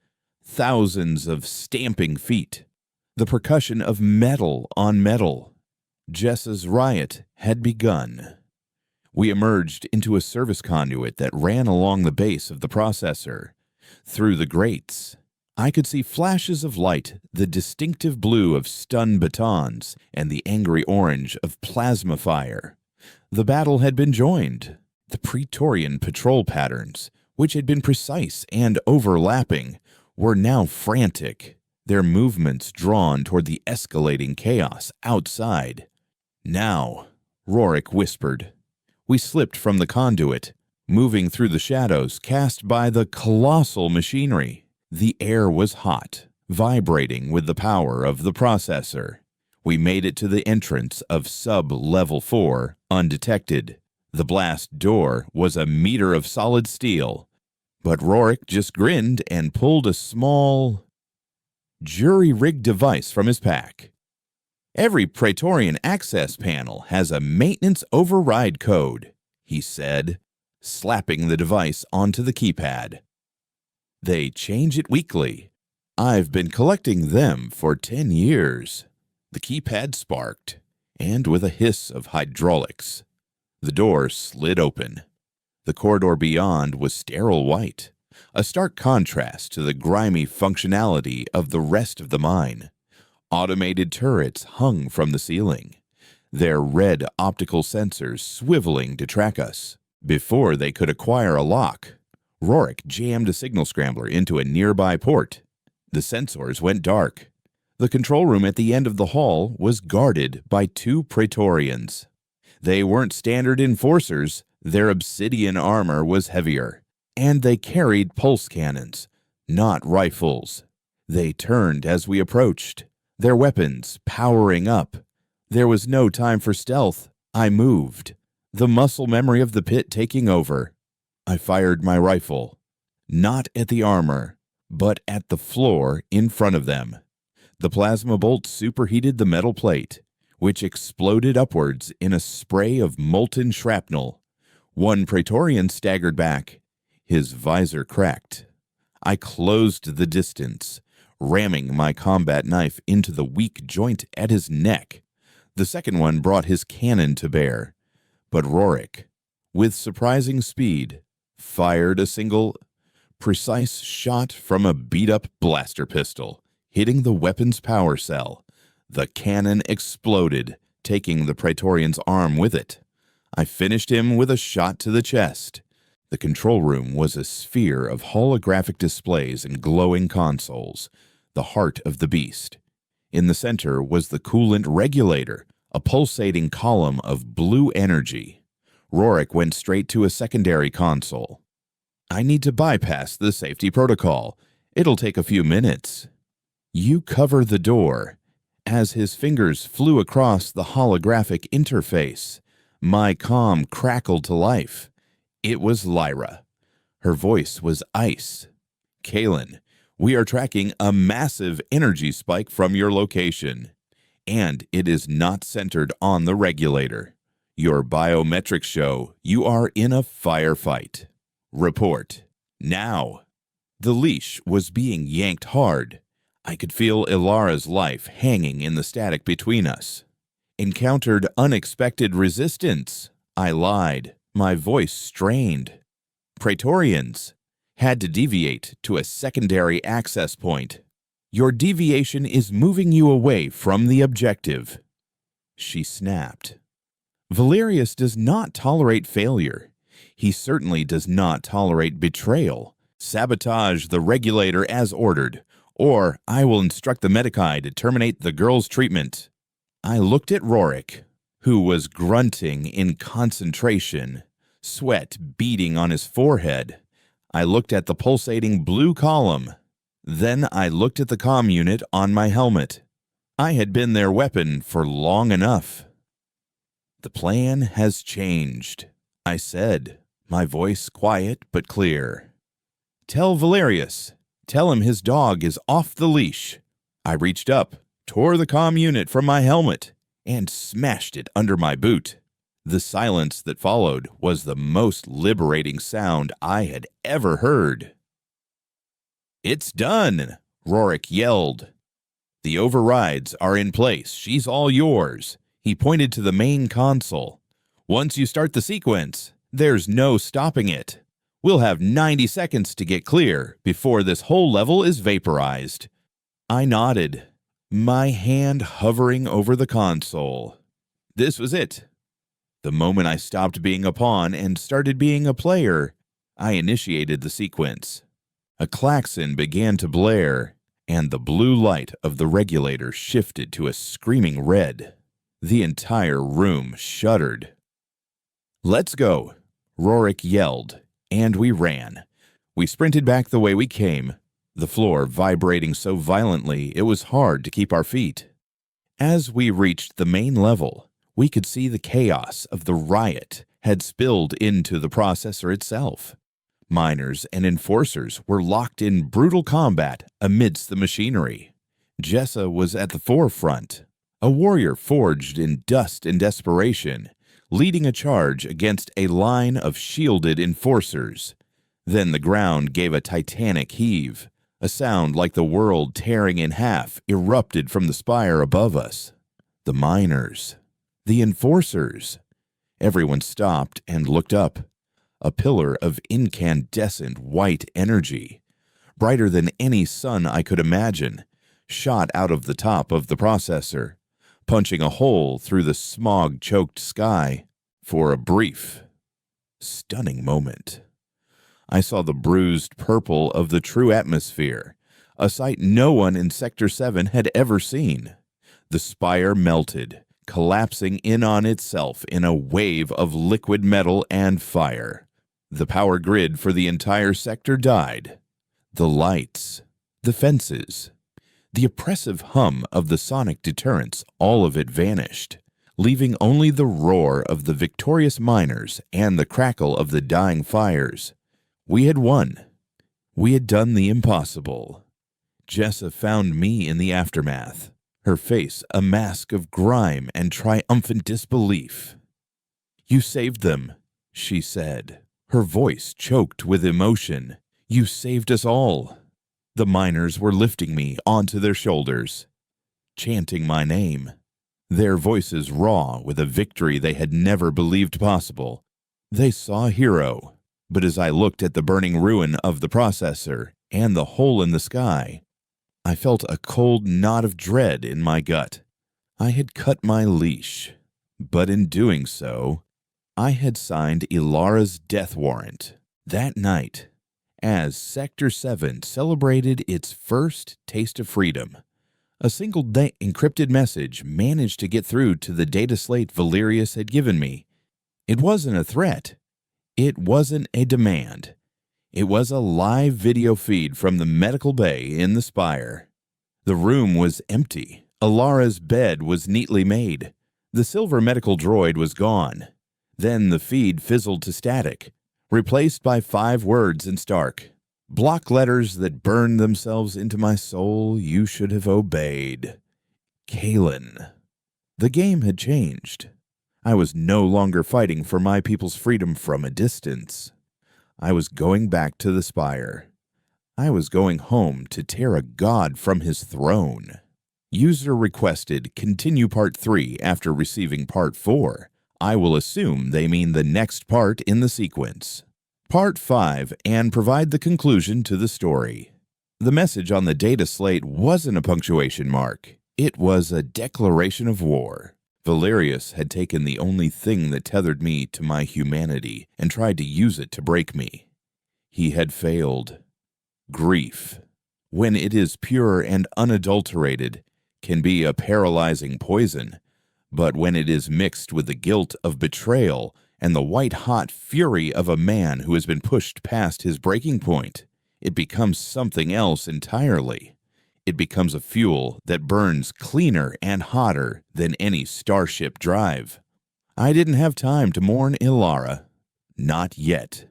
thousands of stamping feet, the percussion of metal on metal. Jessa's riot had begun. We emerged into a service conduit that ran along the base of the processor. Through the grates, I could see flashes of light, the distinctive blue of stun batons and the angry orange of plasma fire. The battle had been joined. The Praetorian patrol patterns, which had been precise and overlapping, were now frantic, their movements drawn toward the escalating chaos outside. "Now," Rorik whispered. We slipped from the conduit, moving through the shadows cast by the colossal machinery. The air was hot, vibrating with the power of the processor. We made it to the entrance of sub-level 4 undetected. The blast door was a meter of solid steel, but Rorik just grinned and pulled a small, jury-rigged device from his pack. "Every Praetorian access panel has a maintenance override code," he said, slapping the device onto the keypad. "They change it weekly. I've been collecting them for 10 years. The keypad sparked, and with a hiss of hydraulics, the door slid open. The corridor beyond was sterile white, a stark contrast to the grimy functionality of the rest of the mine. Automated turrets hung from the ceiling, their red optical sensors swiveling to track us. Before they could acquire a lock, Rorik jammed a signal scrambler into a nearby port. The sensors went dark. The control room at the end of the hall was guarded by 2 Praetorians. They weren't standard enforcers. Their obsidian armor was heavier, and they carried pulse cannons, not rifles. They turned as we approached, their weapons powering up. There was no time for stealth. I moved, the muscle memory of the pit taking over. I fired my rifle, not at the armor, but at the floor in front of them. The plasma bolt superheated the metal plate, which exploded upwards in a spray of molten shrapnel. One Praetorian staggered back. His visor cracked. I closed the distance, ramming my combat knife into the weak joint at his neck. The second one brought his cannon to bear, but Rorik, with surprising speed, fired a single, precise shot from a beat-up blaster pistol, hitting the weapon's power cell. The cannon exploded, taking the Praetorian's arm with it. I finished him with a shot to the chest. The control room was a sphere of holographic displays and glowing consoles, the heart of the beast. In the center was the coolant regulator, a pulsating column of blue energy. Rorik went straight to a secondary console. "I need to bypass the safety protocol. It'll take a few minutes." "You cover the door." As his fingers flew across the holographic interface, my comm crackled to life. It was Lyra. Her voice was ice. "Kaelen, we are tracking a massive energy spike from your location, and it is not centered on the regulator. Your biometrics show you are in a firefight. Report, now." The leash was being yanked hard. I could feel Ilara's life hanging in the static between us. "Encountered unexpected resistance," I lied, my voice strained. "Praetorians. Had to deviate to a secondary access point. Your deviation is moving you away from the objective." She snapped. "Valerius does not tolerate failure. He certainly does not tolerate betrayal. Sabotage the regulator as ordered, or I will instruct the Medici to terminate the girl's treatment." I looked at Rorik, who was grunting in concentration, sweat beading on his forehead. I looked at the pulsating blue column. Then I looked at the comm unit on my helmet. I had been their weapon for long enough. "The plan has changed," I said, my voice quiet but clear. "Tell Valerius. Tell him his dog is off the leash." I reached up, tore the comm unit from my helmet, and smashed it under my boot. The silence that followed was the most liberating sound I had ever heard. "It's done," Rorik yelled. "The overrides are in place. She's all yours." He pointed to the main console. "Once you start the sequence, there's no stopping it. We'll have 90 seconds to get clear before this whole level is vaporized." I nodded, my hand hovering over the console. This was it. The moment I stopped being a pawn and started being a player, I initiated the sequence. A klaxon began to blare, and the blue light of the regulator shifted to a screaming red. The entire room shuddered. "Let's go," Rorik yelled, and we ran. We sprinted back the way we came, the floor vibrating so violently it was hard to keep our feet. As we reached the main level, we could see the chaos of the riot had spilled into the processor itself. Miners and enforcers were locked in brutal combat amidst the machinery. Jessa was at the forefront, a warrior forged in dust and desperation, leading a charge against a line of shielded enforcers. Then the ground gave a titanic heave. A sound like the world tearing in half erupted from the spire above us. The miners. The enforcers. Everyone stopped and looked up. A pillar of incandescent white energy, brighter than any sun I could imagine, shot out of the top of the processor, punching a hole through the smog-choked sky for a brief, stunning moment. I saw the bruised purple of the true atmosphere, a sight no one in Sector 7 had ever seen. The spire melted, collapsing in on itself in a wave of liquid metal and fire. The power grid for the entire sector died. The lights, the fences, the oppressive hum of the sonic deterrents, all of it vanished, leaving only the roar of the victorious miners and the crackle of the dying fires. We had won. We had done the impossible. Jessa found me in the aftermath, her face a mask of grime and triumphant disbelief. "You saved them," she said, her voice choked with emotion. "You saved us all." The miners were lifting me onto their shoulders, chanting my name, their voices raw with a victory they had never believed possible. They saw a hero, but as I looked at the burning ruin of the processor and the hole in the sky, I felt a cold knot of dread in my gut. I had cut my leash, but in doing so, I had signed Ilara's death warrant. That night, as Sector 7 celebrated its first taste of freedom, a single encrypted message managed to get through to the data slate Valerius had given me. It wasn't a threat. It wasn't a demand. It was a live video feed from the medical bay in the spire. The room was empty. Ilara's bed was neatly made. The silver medical droid was gone. Then the feed fizzled to static, replaced by 5 words in stark block letters that burned themselves into my soul. "You should have obeyed. Kaelen." The game had changed. I was no longer fighting for my people's freedom from a distance. I was going back to the spire. I was going home to tear a god from his throne. User requested continue part 3 after receiving part 4. I will assume they mean the next part in the sequence. Part 5 and provide the conclusion to the story. The message on the data slate wasn't a punctuation mark. It was a declaration of war. Valerius had taken the only thing that tethered me to my humanity and tried to use it to break me. He had failed. Grief, when it is pure and unadulterated, can be a paralyzing poison, but when it is mixed with the guilt of betrayal and the white-hot fury of a man who has been pushed past his breaking point, it becomes something else entirely. It becomes a fuel that burns cleaner and hotter than any starship drive. I didn't have time to mourn Ilara. Not yet.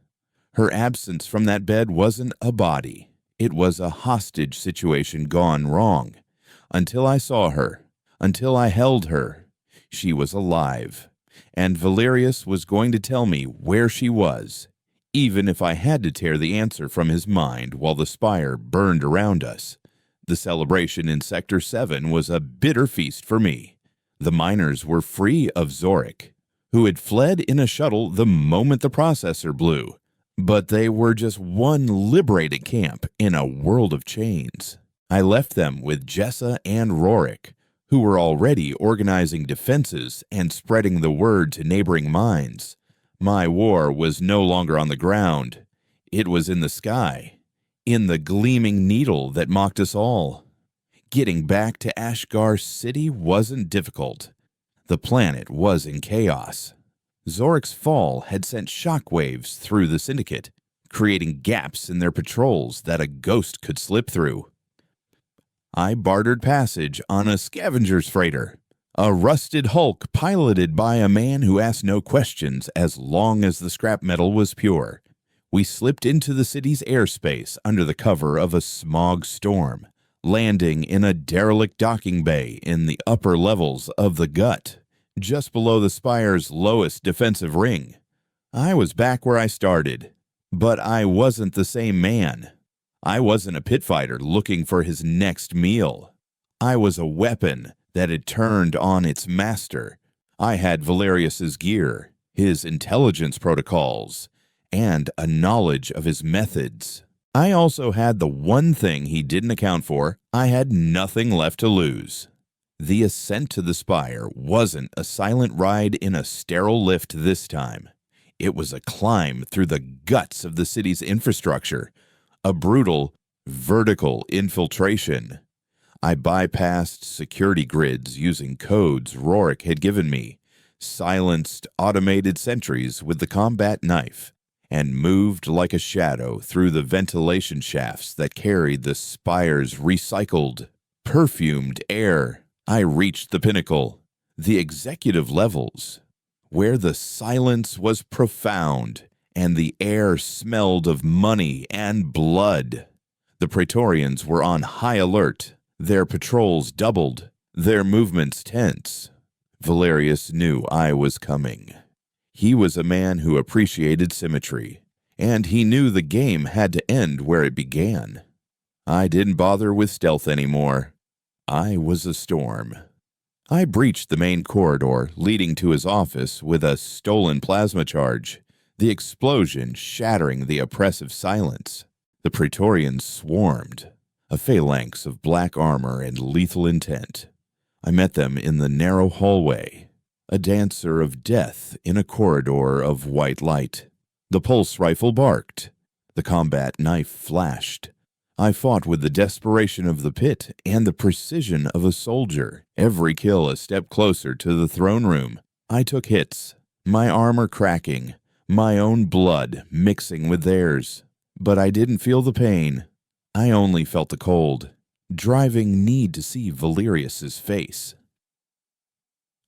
Her absence from that bed wasn't a body. It was a hostage situation gone wrong. Until I saw her, until I held her, she was alive. And Valerius was going to tell me where she was, even if I had to tear the answer from his mind while the spire burned around us. The celebration in Sector 7 was a bitter feast for me. The miners were free of Zorik, who had fled in a shuttle the moment the processor blew. But they were just one liberated camp in a world of chains. I left them with Jessa and Rorik, who were already organizing defenses and spreading the word to neighboring mines. My war was no longer on the ground. It was in the sky, in the gleaming needle that mocked us all. Getting back to Ashgar City wasn't difficult. The planet was in chaos. Zorik's fall had sent shockwaves through the Syndicate, creating gaps in their patrols that a ghost could slip through. I bartered passage on a scavenger's freighter, a rusted hulk piloted by a man who asked no questions as long as the scrap metal was pure. We slipped into the city's airspace under the cover of a smog storm, landing in a derelict docking bay in the upper levels of the Gut, just below the Spire's lowest defensive ring. I was back where I started, but I wasn't the same man. I wasn't a pit fighter looking for his next meal. I was a weapon that had turned on its master. I had Valerius's gear, his intelligence protocols, and a knowledge of his methods. I also had the one thing he didn't account for. I had nothing left to lose. The ascent to the Spire wasn't a silent ride in a sterile lift this time. It was a climb through the guts of the city's infrastructure, a brutal, vertical infiltration. I bypassed security grids using codes Rorik had given me, silenced automated sentries with the combat knife, and moved like a shadow through the ventilation shafts that carried the Spire's recycled, perfumed air. I reached the pinnacle, the executive levels, where the silence was profound and the air smelled of money and blood. The Praetorians were on high alert, their patrols doubled, their movements tense. Valerius knew I was coming. He was a man who appreciated symmetry, and he knew the game had to end where it began. I didn't bother with stealth anymore. I was a storm. I breached the main corridor leading to his office with a stolen plasma charge, the explosion shattering the oppressive silence. The Praetorians swarmed, a phalanx of black armor and lethal intent. I met them in the narrow hallway, a dancer of death in a corridor of white light. The pulse rifle barked. The combat knife flashed. I fought with the desperation of the pit and the precision of a soldier, every kill a step closer to the throne room. I took hits, my armor cracking, my own blood mixing with theirs. But I didn't feel the pain. I only felt the cold, driving need to see Valerius's face.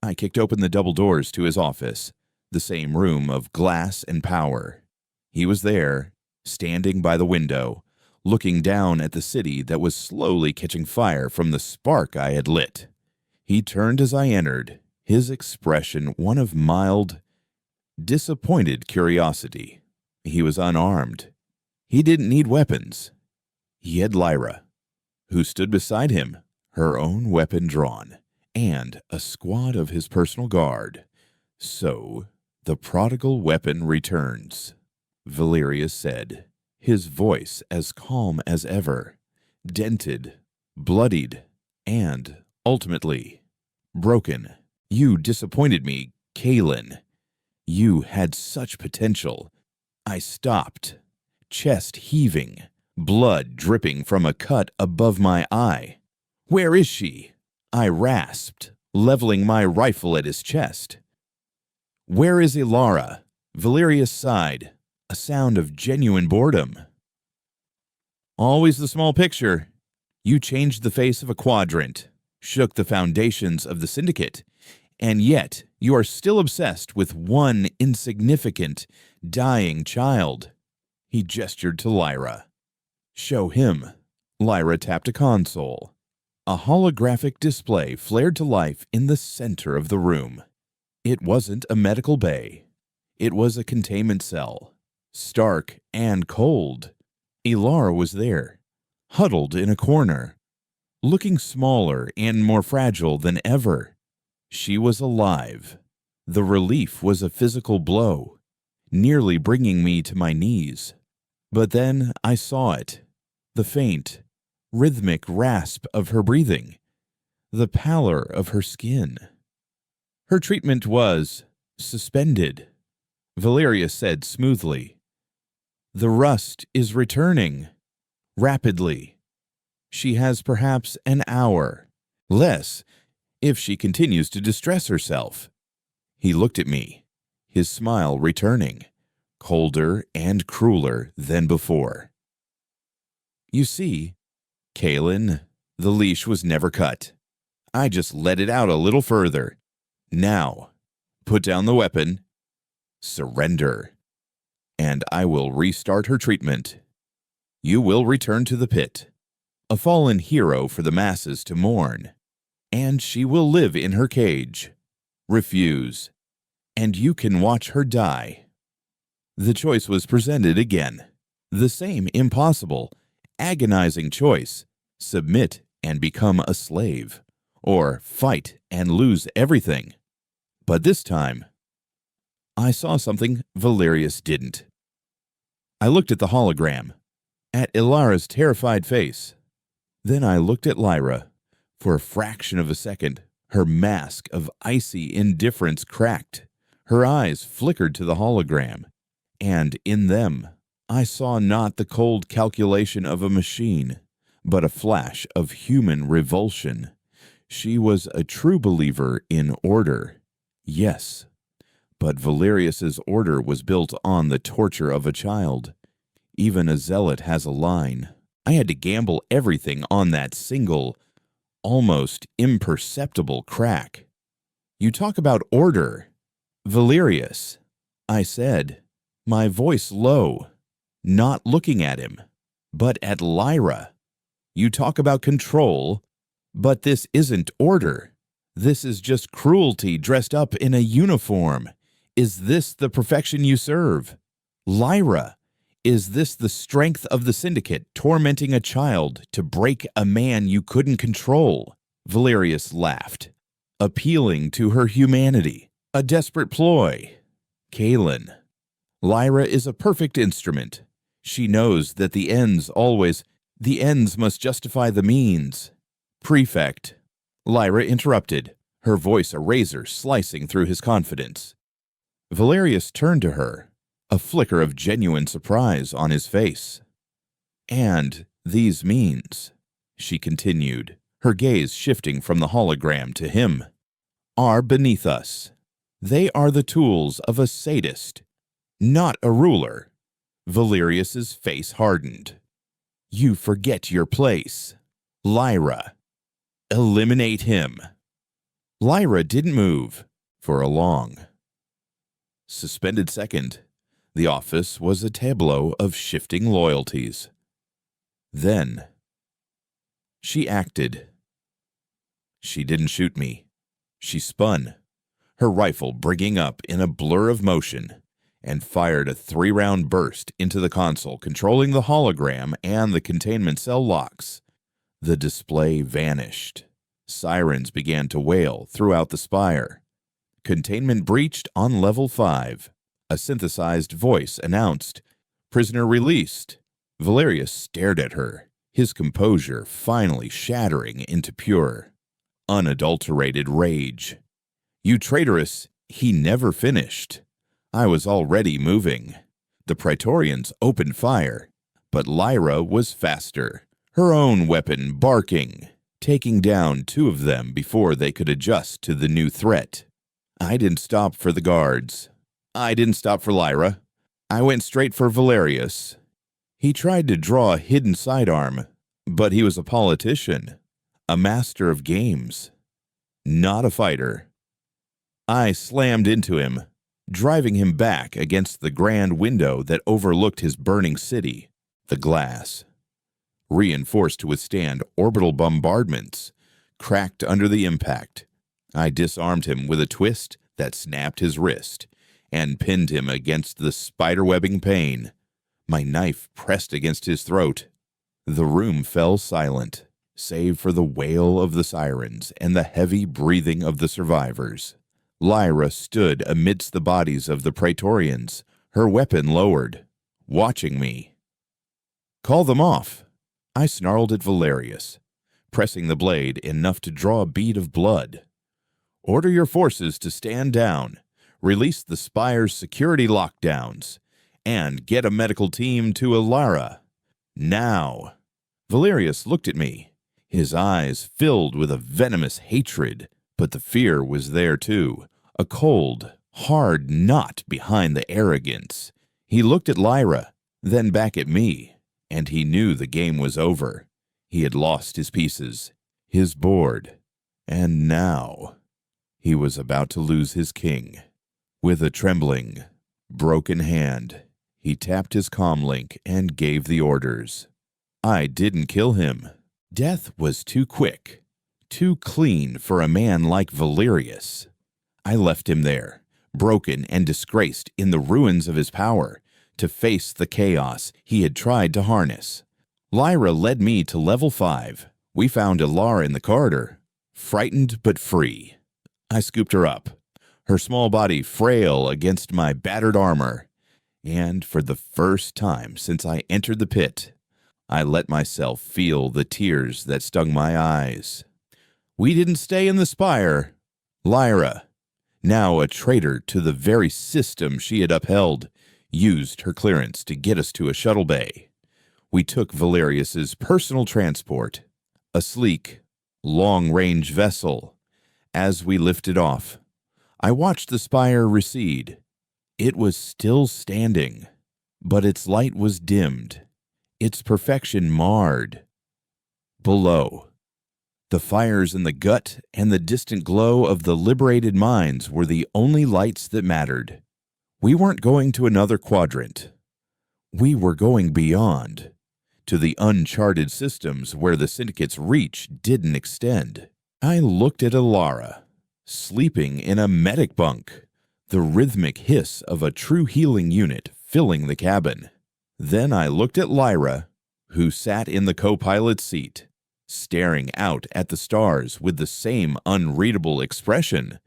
I kicked open the double doors to his office, the same room of glass and power. He was there, standing by the window, looking down at the city that was slowly catching fire from the spark I had lit. He turned as I entered, his expression one of mild, disappointed curiosity. He was unarmed. He didn't need weapons. He had Lyra, who stood beside him, her own weapon drawn, and a squad of his personal guard. So, the prodigal weapon returns, Valerius said, his voice as calm as ever, dented, bloodied, and, ultimately, broken. You disappointed me, Kaelen. You had such potential. I stopped, chest heaving, blood dripping from a cut above my eye. Where is she? I rasped, leveling my rifle at his chest. Where is Ilara? Valerius sighed, a sound of genuine boredom. Always the small picture. You changed the face of a quadrant, shook the foundations of the Syndicate, and yet you are still obsessed with one insignificant, dying child. He gestured to Lyra. Show him. Lyra tapped a console. A holographic display flared to life in the center of the room. It wasn't a medical bay. It was a containment cell, stark and cold. Ilara was there, huddled in a corner, looking smaller and more fragile than ever. She was alive. The relief was a physical blow, nearly bringing me to my knees. But then I saw it, the faint, rhythmic rasp of her breathing, the pallor of her skin. Her treatment was suspended. Valerius said smoothly, "The rust is returning. Rapidly. She has perhaps an hour. Less, if she continues to distress herself." He looked at me, his smile returning, colder and crueler than before. "You see, Kaelen, the leash was never cut. I just let it out a little further. Now, put down the weapon, surrender, and I will restart her treatment. You will return to the pit, a fallen hero for the masses to mourn, and she will live in her cage. Refuse, and you can watch her die." The choice was presented again. The same impossible, agonizing choice: submit and become a slave, or fight and lose everything. But this time, I saw something Valerius didn't. I looked at the hologram, at Ilara's terrified face. Then I looked at Lyra. For a fraction of a second, her mask of icy indifference cracked. Her eyes flickered to the hologram, and in them I saw not the cold calculation of a machine, but a flash of human revulsion. She was a true believer in order, yes, but Valerius's order was built on the torture of a child. Even a zealot has a line. I had to gamble everything on that single, almost imperceptible crack. "You talk about order, Valerius," I said, my voice low, not looking at him, but at Lyra. "You talk about control, but this isn't order. This is just cruelty dressed up in a uniform. Is this the perfection you serve? Lyra, is this the strength of the syndicate tormenting a child to break a man you couldn't control?" Valerius laughed, appealing to her humanity. "A desperate ploy. Kaelen, Lyra is a perfect instrument. She knows that the ends must justify the means." "Prefect," Lyra interrupted, her voice a razor slicing through his confidence. Valerius turned to her, a flicker of genuine surprise on his face. "And these means," she continued, her gaze shifting from the hologram to him, "are beneath us. They are the tools of a sadist, not a ruler." Valerius's face hardened. "You forget your place. Lyra, eliminate him." Lyra didn't move for a long, suspended second. The office was a tableau of shifting loyalties. Then she acted. She didn't shoot me. She spun, her rifle bringing up in a blur of motion, and fired a 3-round burst into the console, controlling the hologram and the containment cell locks. The display vanished. Sirens began to wail throughout the spire. Containment breached on level 5. A synthesized voice announced, "Prisoner released." Valerius stared at her, his composure finally shattering into pure, unadulterated rage. "You traitorous," he never finished. I was already moving. The Praetorians opened fire, but Lyra was faster, her own weapon barking, taking down 2 of them before they could adjust to the new threat. I didn't stop for the guards. I didn't stop for Lyra. I went straight for Valerius. He tried to draw a hidden sidearm, but he was a politician, a master of games, not a fighter. I slammed into him, driving him back against the grand window that overlooked his burning city. The glass, reinforced to withstand orbital bombardments, cracked under the impact. I disarmed him with a twist that snapped his wrist and pinned him against the spiderwebbing pane. My knife pressed against his throat. The room fell silent, save for the wail of the sirens and the heavy breathing of the survivors. Lyra stood amidst the bodies of the Praetorians, her weapon lowered, watching me. "Call them off," I snarled at Valerius. pressing the blade enough to draw a bead of blood. Order your forces to stand down, release the spire's security lockdowns, and get a medical team to Alara. Now. Valerius looked at me, his eyes filled with a venomous hatred, but the fear was there too, a cold, hard knot behind the arrogance. He looked at Lyra, then back at me, and he knew the game was over. He had lost his pieces, his board, and now he was about to lose his king. With a trembling, broken hand, he tapped his comlink and gave the orders. I didn't kill him. Death was too quick, too clean for a man like Valerius. I left him there, broken and disgraced in the ruins of his power, to face the chaos he had tried to harness. Lyra led me to level 5. We found Alara in the corridor, frightened but free. I scooped her up, her small body frail against my battered armor, and for the first time since I entered the pit, I let myself feel the tears that stung my eyes. We didn't stay in the spire. Lyra, now a traitor to the very system she had upheld, used her clearance to get us to a shuttle bay. We took Valerius's personal transport, a sleek, long-range vessel. As we lifted off, I watched the spire recede. It was still standing, but its light was dimmed, its perfection marred. Below, the fires in the gut and the distant glow of the liberated mines were the only lights that mattered. We weren't going to another quadrant. We were going beyond, to the uncharted systems where the Syndicate's reach didn't extend. I looked at Alara, sleeping in a medic bunk, the rhythmic hiss of a true healing unit filling the cabin. Then I looked at Lyra, who sat in the co-pilot's seat, staring out at the stars with the same unreadable expression.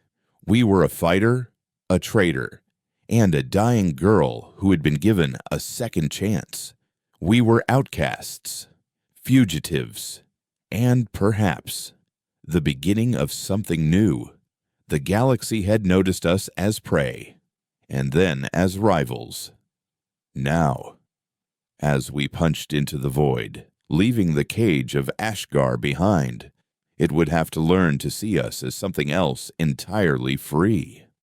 We were a fighter, a traitor, and a dying girl who had been given a second chance. We were outcasts, fugitives, and perhaps the beginning of something new. The galaxy had noticed us as prey, and then as rivals. Now, as we punched into the void, leaving the cage of Ashgar behind, it would have to learn to see us as something else entirely free.